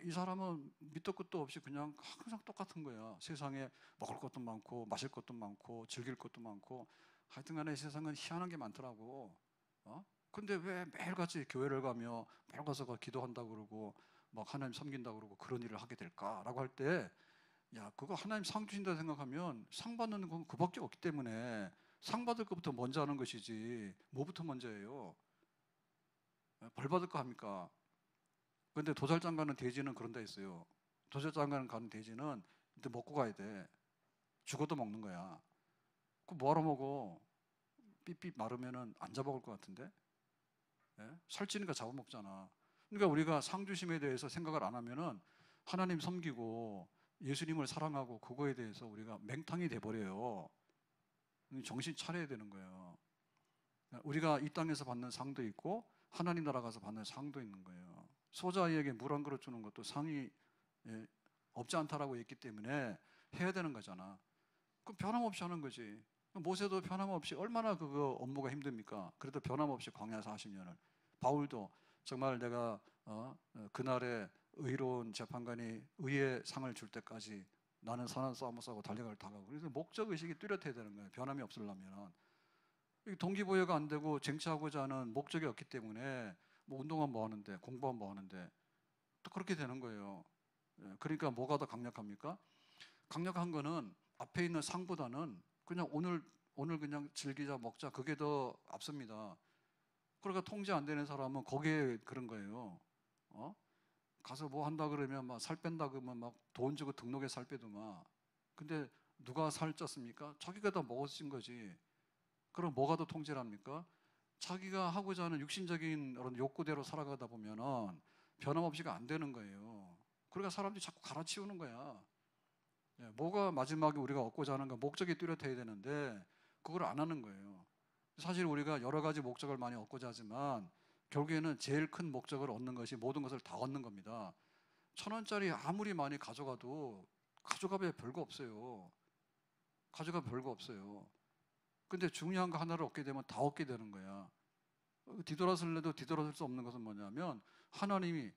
이 사람은 밑도 끝도 없이 그냥 항상 똑같은 거야. 세상에 먹을 것도 많고 마실 것도 많고 즐길 것도 많고 하여튼 간에 세상은 희한한 게 많더라고. 근데 왜 매일같이 교회를 가며 매일 가서 기도한다고 그러고 막 하나님 섬긴다고 그러고 그런 일을 하게 될까라고 할 때 야, 그거 하나님 상 주신다 생각하면 상 받는 건 그밖에 없기 때문에 상 받을 것부터 먼저 하는 것이지 뭐부터 먼저예요? 벌 받을 거 합니까? 근데 도살장 가는 돼지는 그런 데 있어요. 도살장 가는 돼지는 이제 먹고 가야 돼. 죽어도 먹는 거야. 그 뭐하러 먹어? 삐삐 마르면은 안 잡아먹을 것 같은데? 예? 살찌니까 잡아먹잖아. 그러니까 우리가 상주심에 대해서 생각을 안 하면은 하나님 섬기고 예수님을 사랑하고 그거에 대해서 우리가 맹탕이 돼버려요. 정신 차려야 되는 거예요. 우리가 이 땅에서 받는 상도 있고 하나님 나라 가서 받는 상도 있는 거예요. 소자아이에게 물 한 그릇 주는 것도 상이 없지 않다라고 했기 때문에 해야 되는 거잖아. 그럼 변함없이 하는 거지. 모세도 변함없이 얼마나 그거 업무가 힘듭니까? 그래도 변함없이 광야 40년을. 바울도 정말 내가 그날에 의로운 재판관이 의의 상을 줄 때까지 나는 선한 싸움을 싸고 달려갈 다가고. 그래서 목적 의식이 뚜렷해야 되는 거예요. 변함이 없으려면. 동기부여가 안 되고 쟁취하고자 하는 목적이 없기 때문에 뭐 운동하면 뭐 하는데 공부하면 뭐 하는데 또 그렇게 되는 거예요. 그러니까 뭐가 더 강력합니까? 강력한 거는 앞에 있는 상보다는 그냥 오늘 그냥 즐기자 먹자 그게 더 앞섭니다. 그러니까 통제 안 되는 사람은 거기에 그런 거예요. 가서 뭐 한다 그러면 막 살 뺀다 그러면 막 돈 주고 등록에 살 빼더만. 근데 누가 살 쪘습니까? 자기가 다 먹어진 거지. 그럼 뭐가 더 통제를 합니까? 자기가 하고자 하는 육신적인 그런 욕구대로 살아가다 보면은 변함없이가 안 되는 거예요. 그러니까 사람들이 자꾸 갈아치우는 거야. 뭐가 마지막에 우리가 얻고자 하는 거 목적이 뚜렷해야 되는데 그걸 안 하는 거예요. 사실 우리가 여러 가지 목적을 많이 얻고자 하지만 결국에는 제일 큰 목적을 얻는 것이 모든 것을 다 얻는 겁니다. 1,000원짜리 아무리 많이 가져가도 가져가면 별거 없어요. 가져가면 별거 없어요. 근데 중요한 거 하나를 얻게 되면 다 얻게 되는 거야. 뒤돌아설래도 뒤돌아설 수 없는 것은 뭐냐면 하나님이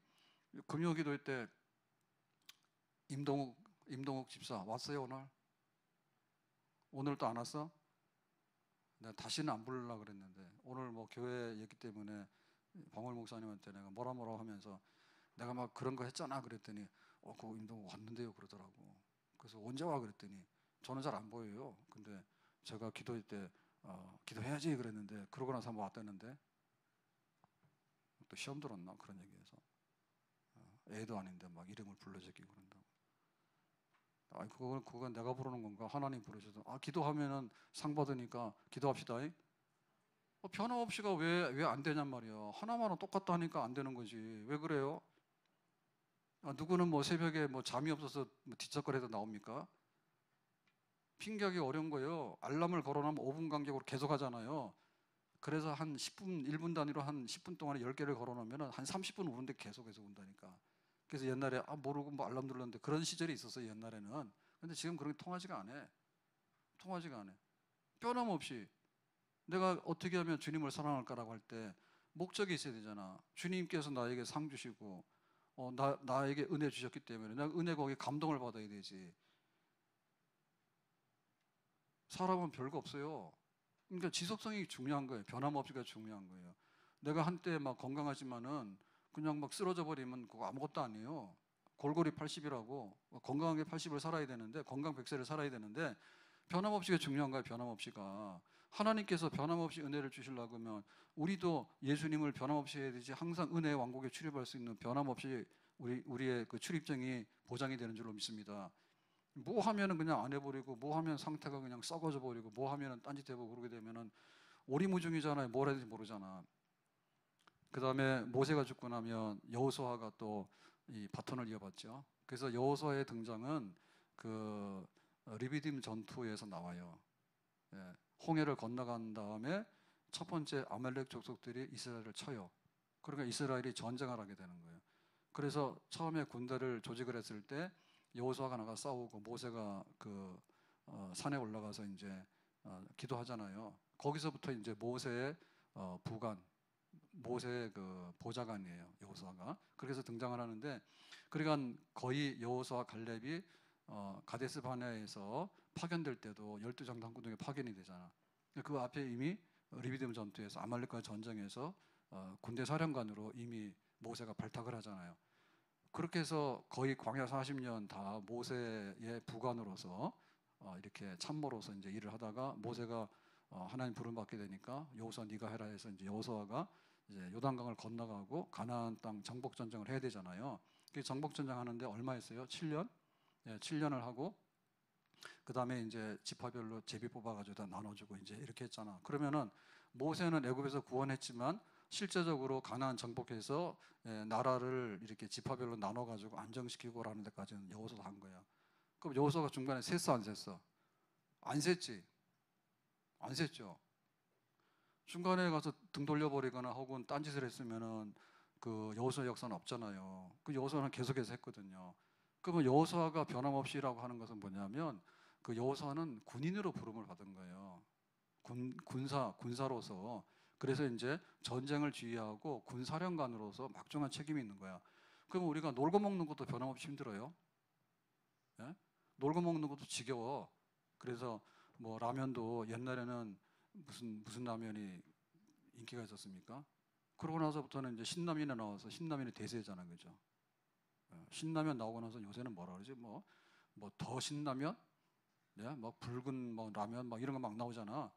금요기도회 때 임동욱 집사 왔어요 오늘? 오늘 또 안 왔어? 내가 다시는 안 부르려고 그랬는데 오늘 뭐 교회 얘기 때문에 방울 목사님한테 내가 뭐라 하면서 내가 막 그런 거 했잖아 그랬더니 그거 임동욱 왔는데요 그러더라고. 그래서 언제 와 그랬더니 저는 잘 안 보여요. 근데 제가 기도할 때 기도해야지 그랬는데 그러고 나서 한번 왔다는데 또 시험 들었나 그런 얘기해서 애도 아닌데 막 이름을 불러제끼고 그런다고. 그건 내가 부르는 건가? 하나님 부르셔서 기도하면은 상 받으니까 기도합시다. 변함없이가 왜 안 되냔 말이야. 하나만은 똑같다 하니까 안 되는 거지. 왜 그래요? 누구는 뭐 새벽에 뭐 잠이 없어서 뭐 뒤척거려도 나옵니까? 핑계하기 어려운 거예요. 알람을 걸어놓으면 5분 간격으로 계속 하잖아요. 그래서 한 10분, 1분 단위로 한 10분 동안에 10개를 걸어놓으면 한 30분 오는데 계속해서 온다니까. 그래서 옛날에 모르고 뭐 알람 눌렀는데 그런 시절이 있었어요 옛날에는. 근데 지금 그렇게 통하지가 않아. 통하지가 않아. 변함없이 내가 어떻게 하면 주님을 사랑할까라고 할 때 목적이 있어야 되잖아. 주님께서 나에게 상 주시고 나에게 은혜 주셨기 때문에 내가 은혜 거기에 감동을 받아야 되지. 사람은 별거 없어요. 그러니까 지속성이 중요한 거예요. 변함없이가 중요한 거예요. 내가 한때 막 건강하지만은 그냥 막 쓰러져 버리면 그거 아무것도 아니에요. 골고리 80이라고 건강하게 80을 살아야 되는데 건강 100세를 살아야 되는데 변함없이가 중요한 거예요. 변함없이가 하나님께서 변함없이 은혜를 주시려고 하면 우리도 예수님을 변함없이 해야 되지. 항상 은혜의 왕국에 출입할 수 있는 변함없이 우리의 그 출입증이 보장이 되는 줄로 믿습니다. 뭐 하면은 그냥 안 해버리고 뭐 하면 상태가 그냥 썩어져 버리고 뭐 하면은 딴짓해보고 그러게 되면은 오리무중이잖아요. 뭘 해야 될지 모르잖아. 그 다음에 모세가 죽고 나면 여호수아가 또 이 바톤을 이어받죠. 그래서 여호수아의 등장은 그 리비딤 전투에서 나와요. 홍해를 건너간 다음에 첫 번째 아말렉 족속들이 이스라엘을 쳐요. 그러니까 이스라엘이 전쟁을 하게 되는 거예요. 그래서 처음에 군대를 조직을 했을 때 여호수아가 나가 싸우고 모세가 그 산에 올라가서 이제 기도하잖아요. 거기서부터 이제 모세의 부관, 모세의 그 보좌관이에요. 여호수아가. 그래서 등장을 하는데, 그러니까 거의 여호수아 갈렙이 가데스 바네아에서 파견될 때도 12장단군에 파견이 되잖아. 그 앞에 이미 리비딤 전투에서 아말렉과 전쟁에서 군대 사령관으로 이미 모세가 발탁을 하잖아요. 그렇게 해서 거의 광야 40년 다 모세의 부관으로서 이렇게 참모로서 이제 일을 하다가 모세가 하나님 부름 받게 되니까 여호수아 네가 해라 해서 이제 여호수아가 이제 요단강을 건너가고 가나안 땅 정복 전쟁을 해야 되잖아요. 그 정복 전쟁 하는데 얼마 했어요? 7년? 예, 7년을 하고 그 다음에 이제 지파별로 제비 뽑아가지고 다 나눠주고 이제 이렇게 했잖아. 그러면은 모세는 애굽에서 구원했지만 실제적으로 가나안 정복해서 나라를 이렇게 지파별로 나눠가지고 안정시키고 라는 데까지는 여호수아가 한 거야. 그럼 여호수아가 중간에 셌어 안 셌어? 안 셌지. 안 셌죠. 중간에 가서 등 돌려버리거나 혹은 딴짓을 했으면은 그 여호수아 역사는 없잖아요. 그 여호수아는 계속해서 했거든요. 그러면 여호수아가 변함없이라고 하는 것은 뭐냐면 그 여호수아는 군인으로 부름을 받은 거예요. 군사로서. 그래서 이제 전쟁을 지휘하고 군사령관으로서 막중한 책임이 있는 거야. 그럼 우리가 놀고 먹는 것도 변함없이 힘들어요. 예? 놀고 먹는 것도 지겨워. 그래서 뭐 라면도 옛날에는 무슨 라면이 인기가 있었습니까? 그러고 나서부터는 이제 신라면이 나와서 신라면이 대세잖아요, 그죠? 신라면 나오고 나서 요새는 뭐라 그러지? 뭐 더 신라면, 예? 뭐 붉은 뭐 라면 막 이런 거 막 나오잖아.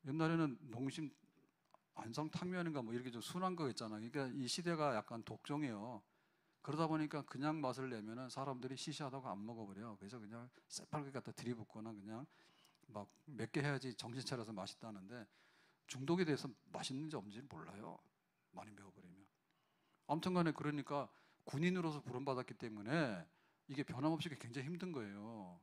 옛날에는 농심 안성탕면인가 뭐 이렇게 좀 순한 거 있잖아. 그러니까 이 시대가 약간 독종이에요. 그러다 보니까 그냥 맛을 내면은 사람들이 시시하다고 안 먹어버려. 그래서 그냥 새빨개 갖다 들이붓거나 그냥 막 몇 개 해야지 정신 차려서 맛있다는데 중독에 대해서 맛있는지 없는지 몰라요. 많이 배워버리면. 아무튼간에 그러니까 군인으로서 부름받았기 때문에 이게 변함없이 굉장히 힘든 거예요.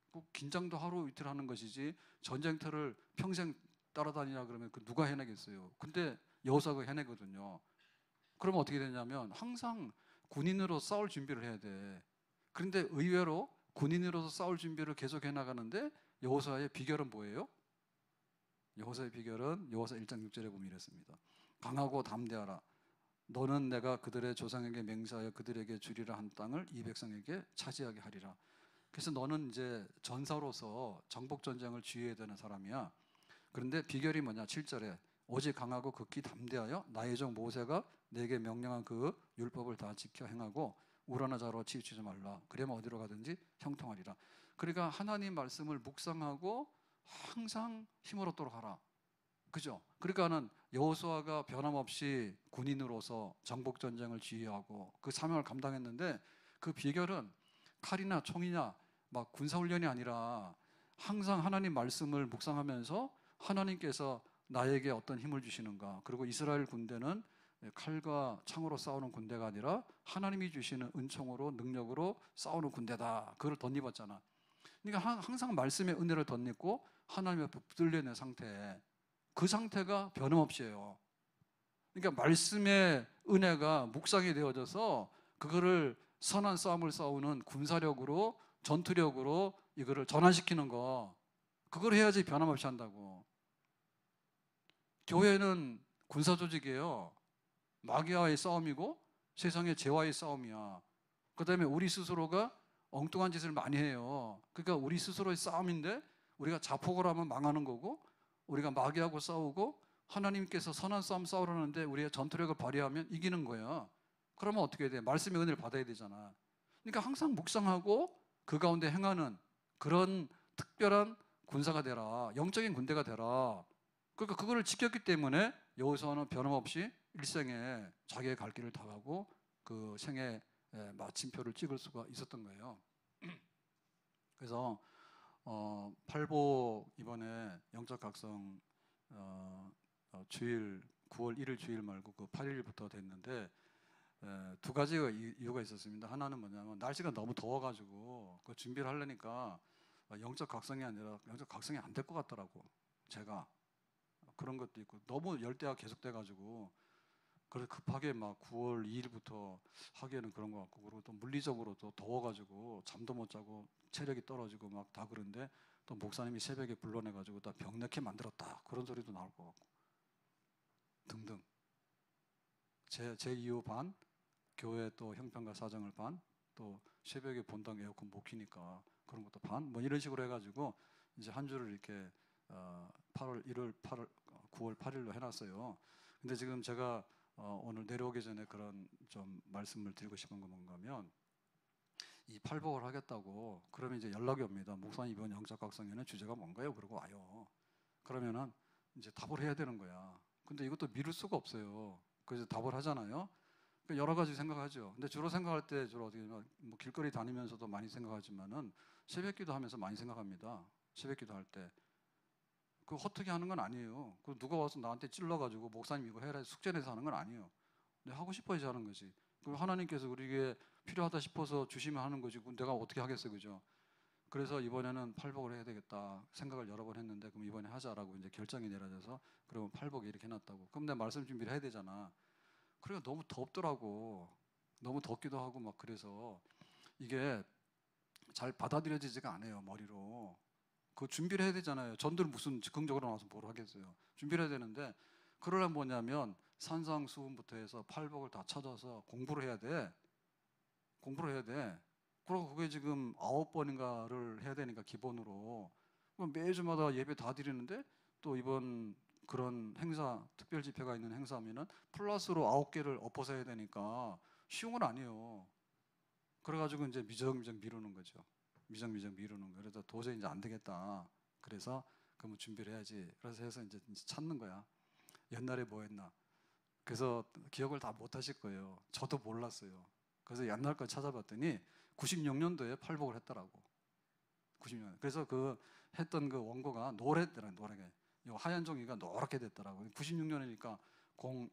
꼭 긴장도 하루 이틀 하는 것이지 전쟁터를 평생 따라다니라 그러면 그 누가 해내겠어요. 근데 여호수아가 해내거든요. 그러면 어떻게 되냐면 항상 군인으로 싸울 준비를 해야 돼. 그런데 의외로 군인으로서 싸울 준비를 계속 해나가는데 여호수아의 비결은 뭐예요? 여호수아의 비결은 여호수아 1장 6절에 보면 이랬습니다. 강하고 담대하라. 너는 내가 그들의 조상에게 맹세하여 그들에게 주리라 한 땅을 이 백성에게 차지하게 하리라. 그래서 너는 이제 전사로서 정복 전쟁을 지휘해야 되는 사람이야. 그런데 비결이 뭐냐? 7절에 오직 강하고 극히 담대하여 나의 종 모세가 내게 명령한 그 율법을 다 지켜 행하고 우러나 자로 치우치지 말라. 그러면 어디로 가든지 형통하리라. 그러니까 하나님 말씀을 묵상하고 항상 힘을 얻도록 하라. 그죠? 그러니까는 여호수아가 변함없이 군인으로서 정복 전쟁을 지휘하고 그 사명을 감당했는데 그 비결은 칼이나 총이냐 막 군사훈련이 아니라 항상 하나님 말씀을 묵상하면서 하나님께서 나에게 어떤 힘을 주시는가. 그리고 이스라엘 군대는 칼과 창으로 싸우는 군대가 아니라 하나님이 주시는 은총으로 능력으로 싸우는 군대다. 그걸 덧입었잖아. 그러니까 항상 말씀의 은혜를 덧입고 하나님의 붙들려 있는 상태. 그 상태가 변함없이 해요. 그러니까 말씀의 은혜가 묵상이 되어져서 그거를 선한 싸움을 싸우는 군사력으로 전투력으로 이거를 전환시키는 거. 그걸 해야지 변함없이 한다고. 교회는 군사 조직이에요. 마귀와의 싸움이고 세상의 죄와의 싸움이야. 그 다음에 우리 스스로가 엉뚱한 짓을 많이 해요. 그러니까 우리 스스로의 싸움인데 우리가 자폭을 하면 망하는 거고 우리가 마귀하고 싸우고 하나님께서 선한 싸움 싸우라는데 우리가 전투력을 발휘하면 이기는 거야. 그러면 어떻게 돼? 말씀의 은혜를 받아야 되잖아. 그러니까 항상 묵상하고 그 가운데 행하는 그런 특별한 군사가 되라. 영적인 군대가 되라. 그러니까 그거를 지켰기 때문에 여호수아는 변함없이 일생에 자기의 갈 길을 다 가고 그 생애 마침표를 찍을 수가 있었던 거예요. 그래서 팔복 이번에 영적 각성 주일 9월 1일 주일 말고 그 8일부터 됐는데 두 가지 이유가 있었습니다. 하나는 뭐냐면 날씨가 너무 더워가지고 그 준비를 하려니까 영적 각성이 아니라 영적 각성이 안 될 것 같더라고. 제가 그런 것도 있고 너무 열대가 계속돼가지고 그래서 급하게 막 9월 2일부터 하기에는 그런 것 같고 그리고 또 물리적으로도 더워가지고 잠도 못 자고 체력이 떨어지고 막 다 그런데 또 목사님이 새벽에 불러내가지고 다 병내게 만들었다 그런 소리도 나올 것 같고 등등 제2호 반 교회 또 형편과 사정을 반 또 새벽에 본당 에어컨 못 키니까 그런 것도 반 뭐 이런 식으로 해가지고 이제 한 주를 이렇게 8월 1월 8월 9월 8일로 해놨어요. 근데 지금 제가 오늘 내려오기 전에 그런 좀 말씀을 드리고 싶은 건 뭔가면 이 팔복을 하겠다고 그러면 이제 연락이 옵니다. 목사님 이번 영적 각성에는 주제가 뭔가요? 그러고 와요. 그러면은 이제 답을 해야 되는 거야. 근데 이것도 미룰 수가 없어요. 그래서 답을 하잖아요. 그러니까 여러 가지 생각하죠. 근데 주로 생각할 때 주로 어떻게 뭐 길거리 다니면서도 많이 생각하지만은 새벽기도 하면서 많이 생각합니다. 새벽기도 할 때. 그 헛되게 하는 건 아니에요. 그 누가 와서 나한테 찔러가지고 목사님 이거 해라 숙제 내서 하는 건 아니에요. 근데 하고 싶어야지 하는 거지. 그럼 하나님께서 우리에게 필요하다 싶어서 주시면 하는 거지. 그럼 내가 어떻게 하겠어요, 그죠? 그래서 이번에는 팔복을 해야 되겠다 생각을 여러 번 했는데 그럼 이번에 하자라고 이제 결정이 내려져서 그러면 팔복 이렇게 해놨다고. 그럼 내가 말씀 준비를 해야 되잖아. 그래가 너무 덥더라고. 너무 덥기도 하고 막 그래서 이게 잘 받아들여지지가 않아요, 머리로. 그 준비를 해야 되잖아요. 전들 무슨 즉흥적으로 나와서 뭘 하겠어요. 준비를 해야 되는데 그러려면 뭐냐면 산상수훈부터 해서 팔복을 다 찾아서 공부를 해야 돼. 공부를 해야 돼. 그리고 그게 지금 9번인가를 해야 되니까 기본으로. 그럼 매주마다 예배 다 드리는데 또 이번 그런 행사, 특별 집회가 있는 행사하면은 플러스로 9개를 엎어서 해야 되니까 쉬운 건 아니에요. 그래가지고 이제 미적미적 미루는 거죠. 미적미적 미루는 거. 그래서 도저히 이제 안 되겠다. 그래서 그럼 준비를 해야지. 그래서 해서 이제 찾는 거야. 옛날에 뭐 했나. 그래서 기억을 다 못 하실 거예요. 저도 몰랐어요. 그래서 옛날 거 찾아봤더니 96년도에 팔복을 했더라고. 96년. 그래서 그 했던 그 원고가 노래더라, 노래가. 이 하얀 종이가 노랗게 됐더라고. 96년이니까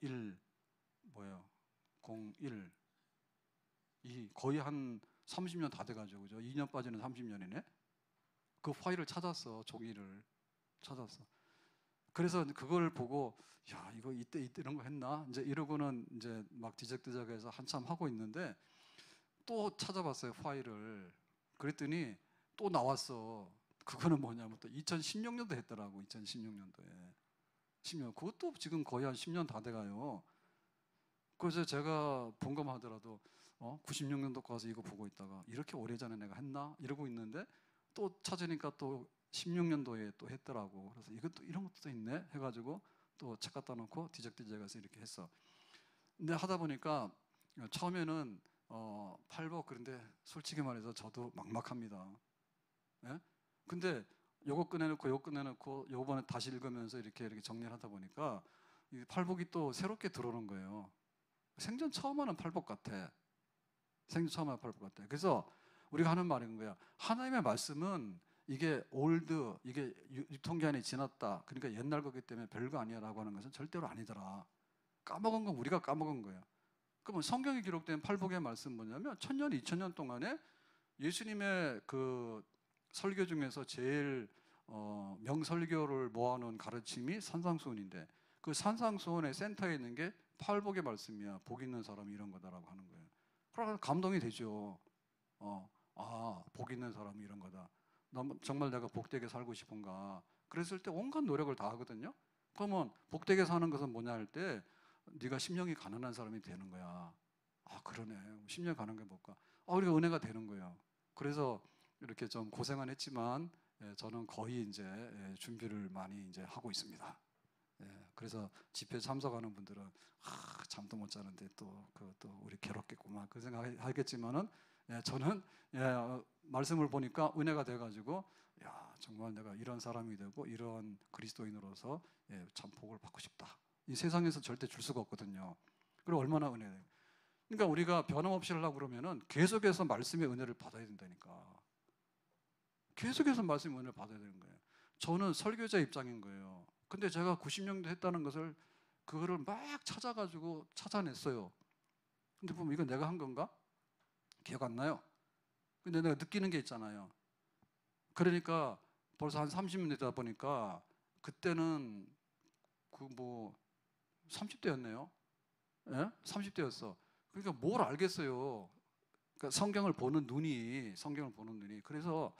01 뭐예요? 01 이 거의 한 30년 다 돼가지고 그죠? 2년 빠지는 30년이네. 그 파일을 찾았어, 종이를 찾았어. 그래서 그걸 보고 야 이거 이때 이런 거 했나? 이제 이러고는 이제 막 뒤적뒤적해서 한참 하고 있는데 또 찾아봤어요 파일을. 그랬더니 또 나왔어. 그거는 뭐냐면 또 2016년도 했더라고. 2016년도에 10년. 그것도 지금 거의 한 10년 다 돼가요. 그래서 제가 본검하더라도 96년도 가서 이거 보고 있다가 이렇게 오래전에 내가 했나? 이러고 있는데 또 찾으니까 또 16년도에 또 했더라고. 그래서 이것도 이런 것도 있네 해가지고 또 책 갖다 놓고 뒤적뒤적해서 이렇게 했어. 근데 하다 보니까 처음에는 팔복 그런데 솔직히 말해서 저도 막막합니다. 예? 근데 요거 꺼내놓고 요거 꺼내놓고 요번에 다시 읽으면서 이렇게 정리를 하다 보니까 이 팔복이 또 새롭게 들어오는 거예요. 생전 처음 하는 팔복 같아. 생전 처음 하는 팔복 같아. 그래서 우리가 하는 말인 거야. 하나님의 말씀은 이게 올드, 이게 유통기한이 지났다. 그러니까 옛날 거기 때문에 별거 아니야라고 하는 것은 절대로 아니더라. 까먹은 건 우리가 까먹은 거예요. 그러면 성경에 기록된 팔복의 말씀 뭐냐면 1000년, 2000년 동안에 예수님의 그 설교 중에서 제일 명설교를 모아놓은 가르침이 산상수훈인데 그 산상수훈의 센터에 있는 게 팔복의 말씀이야. 복 있는 사람이 이런 거다라고 하는 거예요. 그러면 감동이 되죠. 복 있는 사람이 이런 거다. 정말 내가 복되게 살고 싶은가. 그랬을 때 온갖 노력을 다 하거든요. 그러면 복되게 사는 것은 뭐냐 할 때 네가 심령이 가난한 사람이 되는 거야. 그러네. 심령이 가난한 게 뭘까? 우리가 은혜가 되는 거예요. 그래서 이렇게 좀 고생은 했지만 저는 거의 이제 준비를 많이 이제 하고 있습니다. 그래서 집회 참석하는 분들은 잠도 못 자는데 또 우리 괴롭겠구만 그 생각하겠지만은 저는 말씀을 보니까 은혜가 돼가지고 야 정말 내가 이런 사람이 되고 이런 그리스도인으로서 참 복을 받고 싶다. 이 세상에서 절대 줄 수가 없거든요. 그리고 얼마나 은혜돼요. 그러니까 우리가 변함없이 하려고 그러면은 계속해서 말씀의 은혜를 받아야 된다니까. 계속해서 말씀의 은혜를 받아야 되는 거예요. 저는 설교자 입장인 거예요. 근데 제가 90년도 했다는 것을 그거를 막 찾아가지고 찾아냈어요. 근데 보면 이거 내가 한 건가? 기억 안 나요. 근데 내가 느끼는 게 있잖아요. 그러니까 벌써 한 30년 되다 보니까 그때는 그 뭐 30대였네요. 예? 30대였어. 그러니까 뭘 알겠어요. 그러니까 성경을 보는 눈이 그래서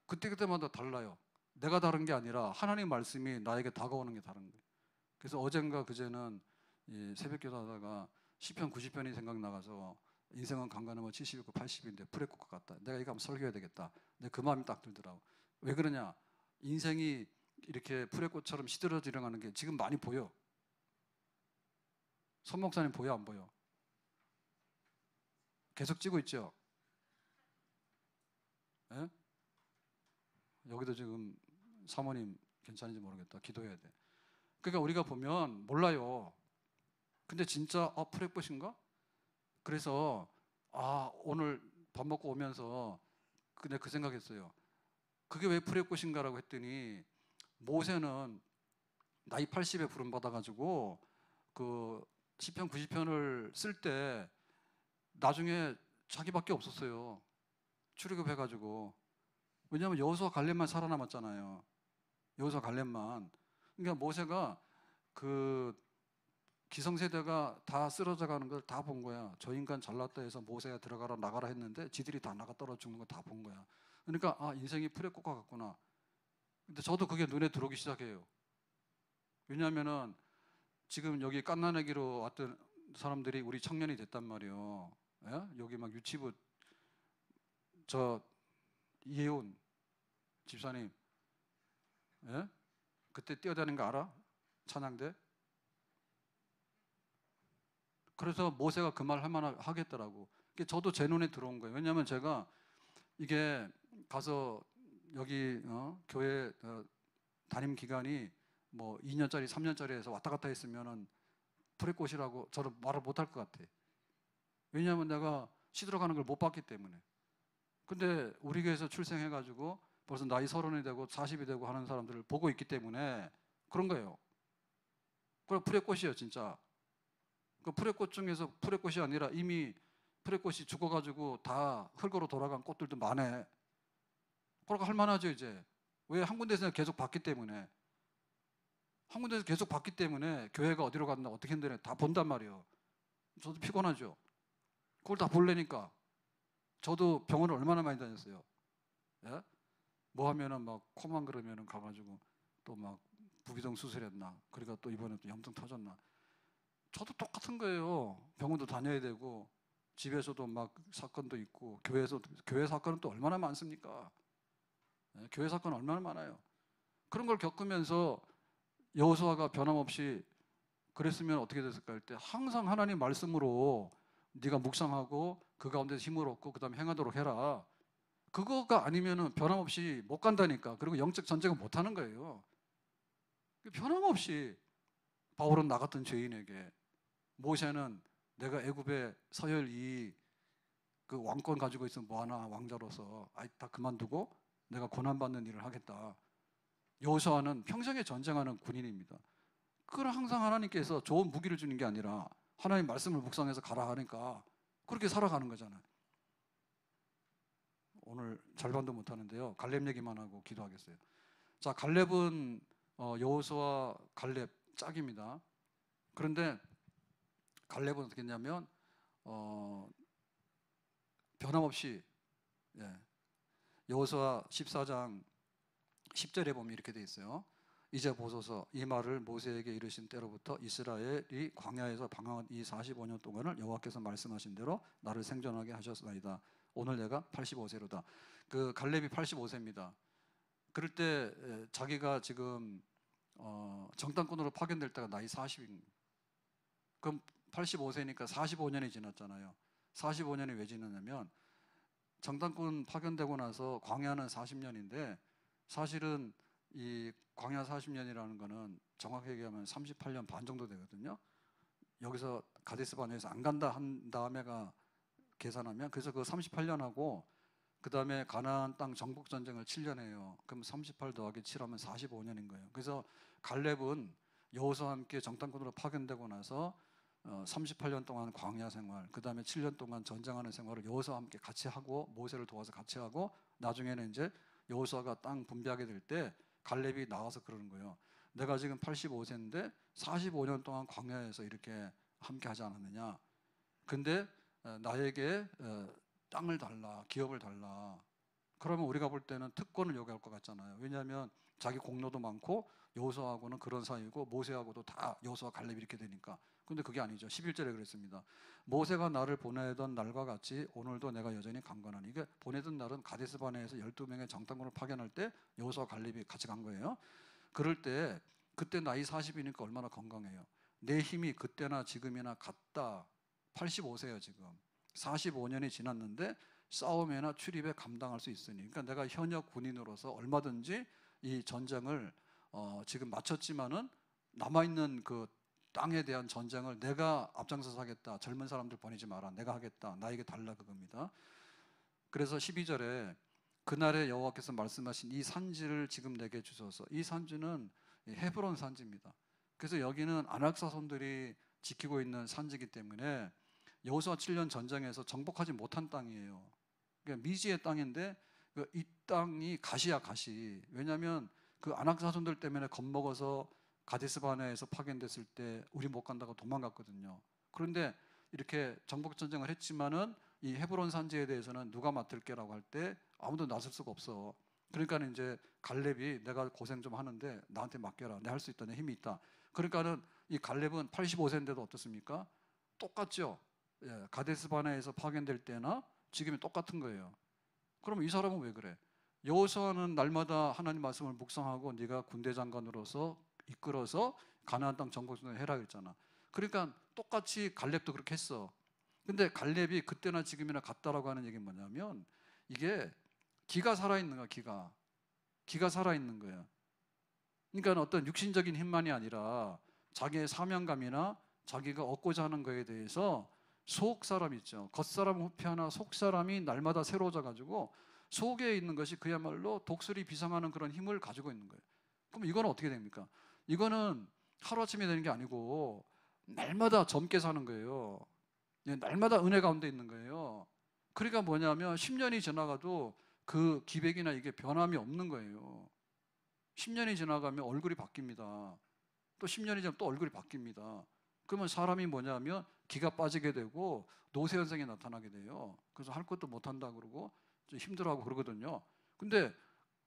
그때그때마다 달라요. 내가 다른 게 아니라 하나님 말씀이 나에게 다가오는 게 다른 거예요. 그래서 어젠가 그제는 새벽기도 하다가 시편 90편이 생각나가서 인생은 강간하면 70이고 80인데 불의 꽃 같다. 내가 이거 한번 설교해야 되겠다. 근데 그 마음이 딱 들더라고. 왜 그러냐? 인생이 이렇게 불의 꽃처럼 시들어져 가는 게 지금 많이 보여. 손 목사님 보여 안 보여? 계속 찌고 있죠? 예? 여기도 지금 사모님 괜찮은지 모르겠다. 기도해야 돼. 그러니까 우리가 보면 몰라요. 근데 진짜 프레꽃인가? 그래서 오늘 밥 먹고 오면서 근데 그 생각했어요. 그게 왜 프레꽃인가라고 했더니 모세는 나이 80에 부름 받아가지고 그 시편 90편을 쓸 때 나중에 자기밖에 없었어요. 출애굽해가지고. 왜냐하면 여호수아 갈렙만 살아남았잖아요. 여호수아 갈렙만. 그러니까 모세가 그 기성세대가 다 쓰러져 가는 걸 다 본 거야. 저 인간 잘났다 해서 모세가 들어가라 나가라 했는데 지들이 다 나가 떨어 죽는 거 다 본 거야. 그러니까 인생이 프레꽃과 같구나. 근데 저도 그게 눈에 들어오기 시작해요. 왜냐하면은 지금 여기 갓난아기로 왔던 사람들이 우리 청년이 됐단 말이에요. 예? 여기 막 유치부 저 이혜훈 집사님, 예? 그때 뛰어다니는 거 알아? 찬양대? 그래서 모세가 그 말 할 만하 하겠더라고. 저도 제 눈에 들어온 거예요. 왜냐하면 제가 이게 가서 여기 교회 담임 기간이 뭐 2년짜리, 3년짜리에서 왔다 갔다 했으면은 프레꽃이라고 저는 말을 못할 것 같아. 왜냐하면 내가 시들어가는 걸 못 봤기 때문에. 근데 우리 교회에서 출생해가지고 벌써 나이 30이 되고 40이 되고 하는 사람들을 보고 있기 때문에 그런 거예요. 그럼 프레꽃이에요, 진짜. 그 프레꽃 중에서 프레꽃이 아니라 이미 프레꽃이 죽어가지고 다 흙으로 돌아간 꽃들도 많아. 그러니까 할만하죠, 이제. 왜? 한 군데서 계속 봤기 때문에. 한 군데서 계속 봤기 때문에 교회가 어디로 갔나 어떻게 했는데 다 본단 말이에요. 저도 피곤하죠. 그걸 다 보려니까. 저도 병원을 얼마나 많이 다녔어요. 예? 뭐 하면은 막 코만 그러면은 가가지고 또 막 부비동 수술했나. 그러니까 또 이번에 또 염증 터졌나. 저도 똑같은 거예요. 병원도 다녀야 되고 집에서도 막 사건도 있고 교회 사건은 또 얼마나 많습니까? 예? 교회 사건 얼마나 많아요. 그런 걸 겪으면서 여호수아가 변함없이 그랬으면 어떻게 됐을까 할 때 항상 하나님 말씀으로 네가 묵상하고 그 가운데서 힘을 얻고 그 다음에 행하도록 해라. 그거가 아니면은 변함없이 못 간다니까. 그리고 영적 전쟁은 못 하는 거예요. 변함없이 바울은 나 같은 죄인에게, 모세는 내가 애굽의 서열 2 그 왕권 가지고 있으면 뭐하나 왕자로서 다 그만두고 내가 고난받는 일을 하겠다. 여호수아는 평생에 전쟁하는 군인입니다. 그걸 항상 하나님께서 좋은 무기를 주는 게 아니라 하나님 말씀을 묵상해서 가라 하니까 그렇게 살아가는 거잖아요. 오늘 절반도 못하는데요. 갈렙 얘기만 하고 기도하겠어요. 자, 갈렙은 여호수아 갈렙 짝입니다. 그런데 갈렙은 어떻게 했냐면 변함없이 여호수아 14장 10절에 보면 이렇게 돼 있어요. 이제 보소서 이 말을 모세에게 이르신 때로부터 이스라엘이 광야에서 방황한 이 45년 동안을 여호와께서 말씀하신 대로 나를 생존하게 하셨나이다. 오늘 내가 85세로다. 그 갈렙이 85세입니다. 그럴 때 자기가 지금 정탐꾼으로 파견될 때가 나이 40입니다. 그럼 85세니까 45년이 지났잖아요. 45년이 왜 지났냐면 정탐꾼 파견되고 나서 광야는 40년인데 사실은 이 광야 40년이라는 거는 정확히 얘기하면 38년 반 정도 되거든요. 여기서 가데스 바네에서 안 간다 한 다음에가 계산하면 그래서 그 38년하고 그 다음에 가나안 땅 정복 전쟁을 7년 해요. 그럼 38 더하기 7하면 45년인 거예요. 그래서 갈렙은 여호수아와 함께 정탐꾼으로 파견되고 나서 38년 동안 광야 생활, 그 다음에 7년 동안 전쟁하는 생활을 여호수아와 함께 같이 하고 모세를 도와서 같이 하고 나중에는 이제 여호수아가 땅 분배하게 될 때 갈렙이 나와서 그러는 거예요. 내가 지금 85세인데 45년 동안 광야에서 이렇게 함께 하지 않았느냐. 근데 나에게 땅을 달라, 기업을 달라. 그러면 우리가 볼 때는 특권을 요구할 것 같잖아요. 왜냐하면 자기 공로도 많고 여호수아하고는 그런 사이고 모세하고도 다 여호수아 갈렙이 이렇게 되니까. 근데 그게 아니죠. 11절에 그랬습니다. 모세가 나를 보내던 날과 같이 오늘도 내가 여전히 강건하니. 이게 보내던 날은 가데스 바네에서 12명의 정탐꾼을 파견할 때 여호수아 갈렙이 같이 간 거예요. 그럴 때 그때 나이 40이니까 얼마나 건강해요. 내 힘이 그때나 지금이나 같다. 85세예요 지금. 45년이 지났는데 싸움이나 출입에 감당할 수 있으니. 그러니까 내가 현역 군인으로서 얼마든지 이 전쟁을 지금 마쳤지만은 남아있는 그 땅에 대한 전쟁을 내가 앞장서서 하겠다. 젊은 사람들 보내지 마라. 내가 하겠다. 나에게 달라 그겁니다. 그래서 12절에 그날에 여호와께서 말씀하신 이 산지를 지금 내게 주소서. 이 산지는 헤브론 산지입니다. 그래서 여기는 아낙 자손들이 지키고 있는 산지이기 때문에 여호수아 7년 전쟁에서 정복하지 못한 땅이에요. 그러니까 미지의 땅인데 이 땅이 가시야 가시. 왜냐하면 그 아낙 자손들 때문에 겁먹어서 가데스 바네아에서 파견됐을 때 우리 못 간다고 도망갔거든요. 그런데 이렇게 정복 전쟁을 했지만은 이 헤브론 산지에 대해서는 누가 맡을게라고 할 때 아무도 나설 수가 없어. 그러니까는 이제 갈렙이 내가 고생 좀 하는데 나한테 맡겨라. 내가 할 수 있다. 내 힘이 있다. 그러니까는 이 갈렙은 85세인데도 어떻습니까? 똑같죠. 예, 가데스 바네아에서 파견될 때나 지금이 똑같은 거예요. 그럼 이 사람은 왜 그래? 여호수아는 날마다 하나님 말씀을 묵상하고 네가 군대 장관으로서 이끌어서 가나안 땅 정복을 해라 그랬잖아. 그러니까 똑같이 갈렙도 그렇게 했어. 근데 갈렙이 그때나 지금이나 같다라고 하는 얘기는 뭐냐면 이게 기가 살아있는 거야. 기가 살아있는 거야. 그러니까 어떤 육신적인 힘만이 아니라 자기의 사명감이나 자기가 얻고자 하는 거에 대해서 속 사람 있죠. 겉사람 후피하나 속 사람이 날마다 새로워져 가지고 속에 있는 것이 그야말로 독수리 비상하는 그런 힘을 가지고 있는 거예요. 그럼 이거는 어떻게 됩니까? 이거는 하루아침에 되는 게 아니고 날마다 젊게 사는 거예요. 날마다 은혜 가운데 있는 거예요. 그러니까 뭐냐면 10년이 지나가도 그 기백이나 이게 변함이 없는 거예요. 10년이 지나가면 얼굴이 바뀝니다. 또 10년이 지나면 또 얼굴이 바뀝니다. 그러면 사람이 뭐냐면 기가 빠지게 되고 노쇠 현상이 나타나게 돼요. 그래서 할 것도 못 한다 그러고 좀 힘들어하고 그러거든요. 근데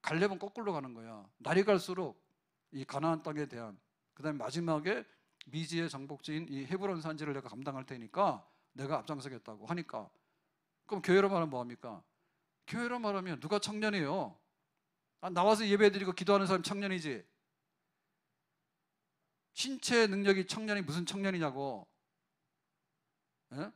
갈렙은 거꾸로 가는 거야. 날이 갈수록 이 가나안 땅에 대한, 그다음에 마지막에 미지의 정복지인 이 헤브론 산지를 내가 감당할 테니까 내가 앞장서겠다고 하니까, 그럼 교회로 말하면 뭐합니까? 교회로 말하면 누가 청년이에요? 나와서 예배드리고 기도하는 사람이 청년이지. 신체 능력이 청년이 무슨 청년이냐고. 예?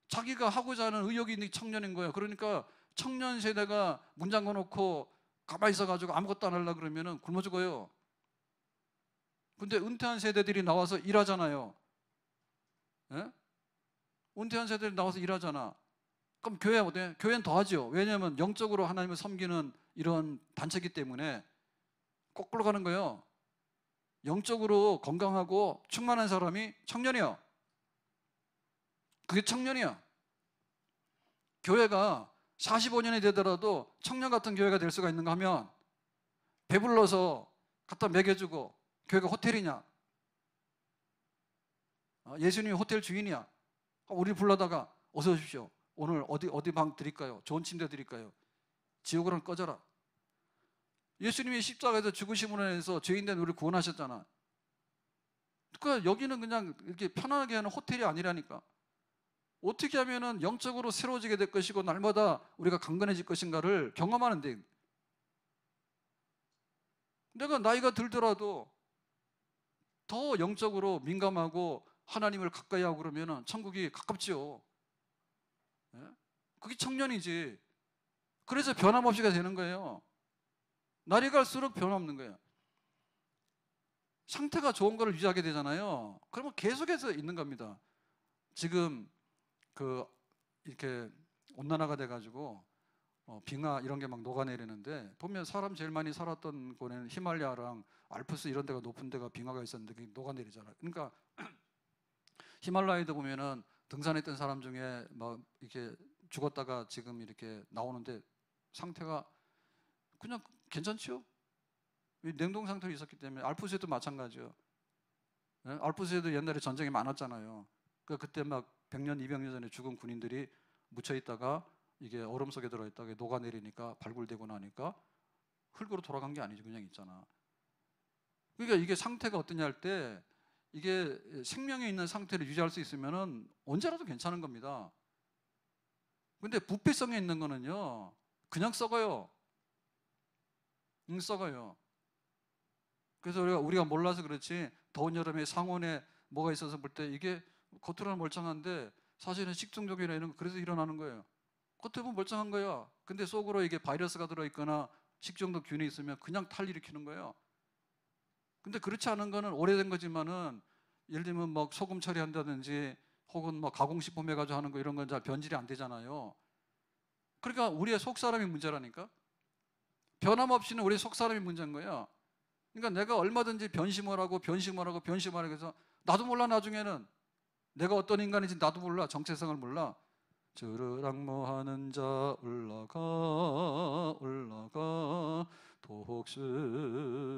자기가 하고자 하는 의욕이 있는 청년인 거예요. 그러니까 청년 세대가 문 잠궈 놓고 가만히 있어가지고 아무것도 안 하려고 그러면 굶어 죽어요. 근데 은퇴한 세대들이 나와서 일하잖아요. 예? 은퇴한 세대들이 나와서 일하잖아. 그럼 교회 어때? 교회는 더 하죠. 왜냐하면 영적으로 하나님을 섬기는 이런 단체이기 때문에 거꾸로 가는 거예요. 영적으로 건강하고 충만한 사람이 청년이야. 그게 청년이야. 교회가 45년이 되더라도 청년 같은 교회가 될 수가 있는가 하면 배불러서 갖다 먹여주고, 교회가 호텔이냐? 예수님이 호텔 주인이야. 우리 불러다가 어서 오십시오. 오늘 어디 방 드릴까요? 좋은 침대 드릴까요? 지옥으로는 꺼져라. 예수님이 십자가에서 죽으심으로 해서 죄인된 우리를 구원하셨잖아. 그러니까 여기는 그냥 이렇게 편안하게 하는 호텔이 아니라니까. 어떻게 하면은 영적으로 새로워지게 될 것이고 날마다 우리가 강건해질 것인가를 경험하는데, 내가 나이가 들더라도 더 영적으로 민감하고 하나님을 가까이 하고 그러면은 천국이 가깝지요. 예? 그게 청년이지. 그래서 변함없이가 되는 거예요. 날이 갈수록 변함없는 거예요. 상태가 좋은 거를 유지하게 되잖아요. 그러면 계속해서 있는 겁니다. 지금 이렇게 온난화가 돼가지고 빙하 이런 게 막 녹아내리는데, 보면 사람 제일 많이 살았던 곳에는 히말라야랑 알프스 이런 데가 높은 데가 빙하가 있었는데 그게 녹아내리잖아요. 그러니까 히말라야도 보면은 등산했던 사람 중에 막 이렇게 죽었다가 지금 이렇게 나오는데 상태가 그냥 괜찮죠? 냉동 상태로 있었기 때문에. 알프스에도 마찬가지요. 네? 알프스에도 옛날에 전쟁이 많았잖아요. 그때 막 100년, 200년 전에 죽은 군인들이 묻혀 있다가 이게 얼음 속에 들어있다가 녹아내리니까 발굴되고 나니까 흙으로 돌아간 게 아니죠. 그냥 있잖아. 그러니까 이게 상태가 어떠냐 할 때, 이게 생명이 있는 상태를 유지할 수 있으면은 언제라도 괜찮은 겁니다. 근데 부패성에 있는 거는요, 그냥 썩어요. 썩어요. 그래서 우리가 몰라서 그렇지, 더운 여름에 상온에 뭐가 있어서 볼 때 이게 겉으로는 멀쩡한데 사실은 식중독이나 이런 거 그래서 일어나는 거예요. 겉에 보면 멀쩡한 거야. 근데 속으로 이게 바이러스가 들어있거나 식중독 균이 있으면 그냥 탈 일으키는 거예요. 근데 그렇지 않은 거는 오래된 거지만은 예를 들면 막 소금 처리한다든지 혹은 뭐 가공식품 해가지고 하는 거 이런 건 잘 변질이 안 되잖아요. 그러니까 우리의 속 사람이 문제라니까. 변함없이는 우리 속 사람이 문제인 거예요. 그러니까 내가 얼마든지 변심을 하고 해서 나도 몰라 나중에는 내가 어떤 인간인지 나도 몰라. 정체성을 몰라. 주르락모하는 자 올라가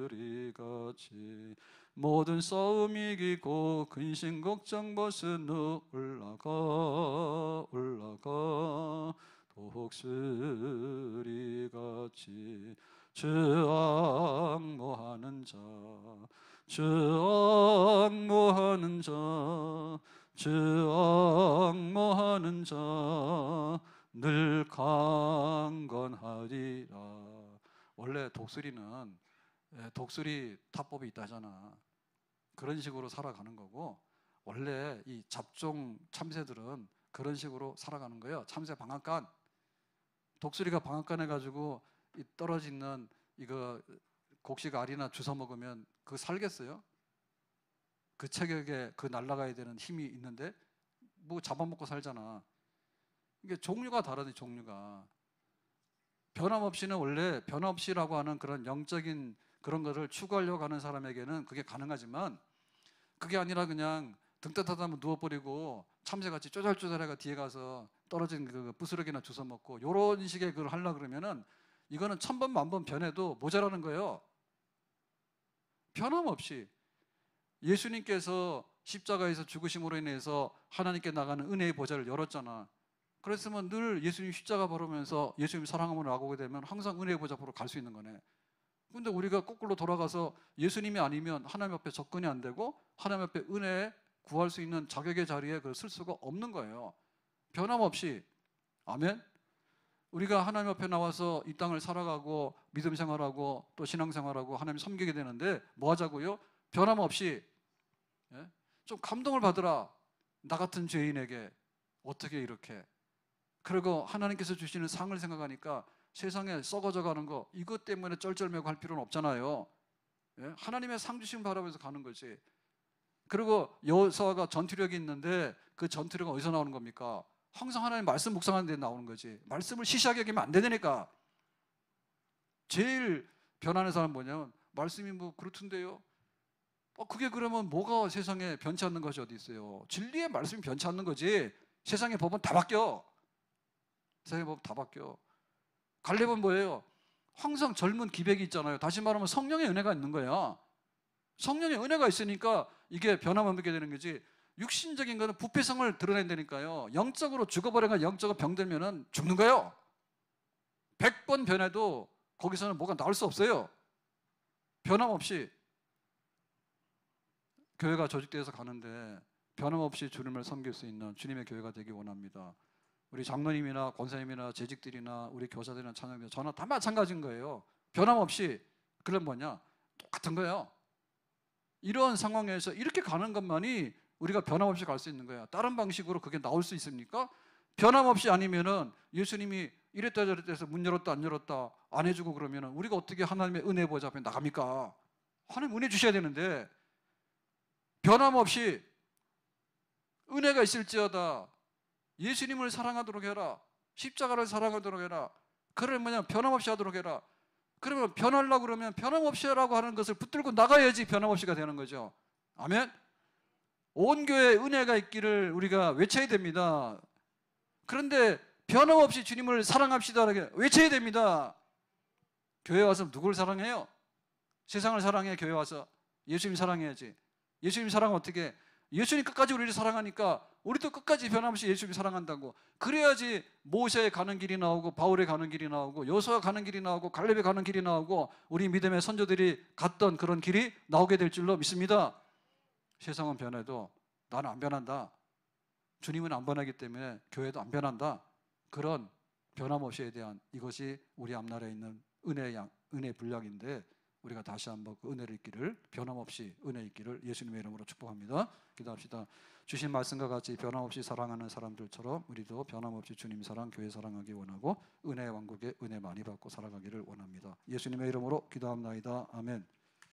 독수리같이 모든 싸움 이기고 근심 걱정 벗은 후 올라가 독수리같이 주악모하는 자 늘 강건하리라. 원래 독수리는 독수리 타법이 있다잖아. 그런 식으로 살아가는 거고, 원래 이 잡종 참새들은 그런 식으로 살아가는 거예요. 참새 방앗간, 독수리가 방앗간 해가지고 이 떨어지는 이거 곡식 알이나 주워 먹으면 그 살겠어요? 그 체격에 그 날아가야 되는 힘이 있는데 뭐 잡아먹고 살잖아. 이게 종류가 다르네. 종류가 변함없이는 원래 변함없이라고 하는 그런 영적인 그런 거를 추구하려고 하는 사람에게는 그게 가능하지만, 그게 아니라 그냥 등 따뜻하면 누워버리고 참새같이 쪼잘쪼잘해가 뒤에 가서 떨어진 그 부스러기나 주워 먹고 요런 식의 그걸 하려고 그러면은 이거는 천번 만번 변해도 모자라는 거예요. 변함없이 예수님께서 십자가에서 죽으심으로 인해서 하나님께 나가는 은혜의 보좌를 열었잖아. 그랬으면 늘 예수님 십자가 바르면서 예수님 사랑함을 나오게 되면 항상 은혜의 보좌 보러 갈 수 있는 거네. 근데 우리가 거꾸로 돌아가서 예수님이 아니면 하나님 앞에 접근이 안 되고 하나님 앞에 은혜 구할 수 있는 자격의 자리에 쓸 수가 없는 거예요. 변함없이. 아멘. 우리가 하나님 앞에 나와서 이 땅을 살아가고 믿음 생활하고 또 신앙 생활하고 하나님 섬기게 되는데 뭐 하자고요? 변함없이. 예? 좀 감동을 받으라. 나 같은 죄인에게 어떻게 이렇게. 그리고 하나님께서 주시는 상을 생각하니까 세상에 썩어져 가는 거 이것 때문에 쩔쩔매고 할 필요는 없잖아요. 예? 하나님의 상 주심 바라면서 가는 거지. 그리고 여호수아가 전투력이 있는데 그 전투력은 어디서 나오는 겁니까? 항상 하나님 말씀 묵상하는 데 나오는 거지. 말씀을 시시하게 여기면 안 되니까. 제일 변하는 사람 뭐냐면 말씀이 뭐 그렇던데요. 그게 그러면 뭐가 세상에 변치 않는 것이 어디 있어요? 진리의 말씀이 변치 않는 거지. 세상의 법은 다 바뀌어. 세상의 법 다 바뀌어. 갈렙은 뭐예요? 항상 젊은 기백이 있잖아요. 다시 말하면 성령의 은혜가 있는 거야. 성령의 은혜가 있으니까 이게 변함없게 되는 거지. 육신적인 거는 부패성을 드러낸다니까요. 영적으로 죽어버려가 영적으로 병들면은 죽는 거예요. 100번 변해도 거기서는 뭐가 나올 수 없어요. 변함없이 교회가 조직되어서 가는데 변함없이 주님을 섬길 수 있는 주님의 교회가 되기 원합니다. 우리 장로님이나 권사님이나 재직들이나 우리 교사들이나 찬양들 저는 다 마찬가지인 거예요. 변함없이. 그럼 뭐냐? 똑같은 거예요. 이런 상황에서 이렇게 가는 것만이 우리가 변함없이 갈 수 있는 거야. 다른 방식으로 그게 나올 수 있습니까? 변함없이 아니면은 예수님이 이랬다 저랬다 해서 문 열었다 안 열었다 안 해주고 그러면은 우리가 어떻게 하나님의 은혜 보좌 앞에 나갑니까? 하나님 은혜 주셔야 되는데 변함없이 은혜가 있을지어다 예수님을 사랑하도록 해라. 십자가를 사랑하도록 해라. 그러면 변함없이 하도록 해라. 그러면 변하려고 그러면 변함없이 하라고 하는 것을 붙들고 나가야지 변함없이가 되는 거죠. 아멘. 온 교회에 은혜가 있기를 우리가 외쳐야 됩니다. 그런데 변함없이 주님을 사랑합시다 외쳐야 됩니다. 교회 와서 누굴 사랑해요? 세상을 사랑해. 교회 와서 예수님 사랑해야지. 예수님 사랑은 어떻게 해? 예수님 끝까지 우리를 사랑하니까 우리도 끝까지 변함없이 예수님 사랑한다고. 그래야지 모세의 가는 길이 나오고 바울의 가는 길이 나오고 여호수아 가는 길이 나오고 갈렙의 가는 길이 나오고 우리 믿음의 선조들이 갔던 그런 길이 나오게 될 줄로 믿습니다. 세상은 변해도 나는 안 변한다. 주님은 안 변하기 때문에 교회도 안 변한다. 그런 변함없이에 대한 이것이 우리 앞날에 있는 은혜의 분량인데 우리가 다시 한번 그 은혜를 있기를 변함없이 은혜 있기를 예수님의 이름으로 축복합니다. 기도합시다. 주신 말씀과 같이 변함없이 사랑하는 사람들처럼 우리도 변함없이 주님 사랑, 교회 사랑하기 원하고 은혜의 왕국에 은혜 많이 받고 살아가기를 원합니다. 예수님의 이름으로 기도합나이다. 아멘.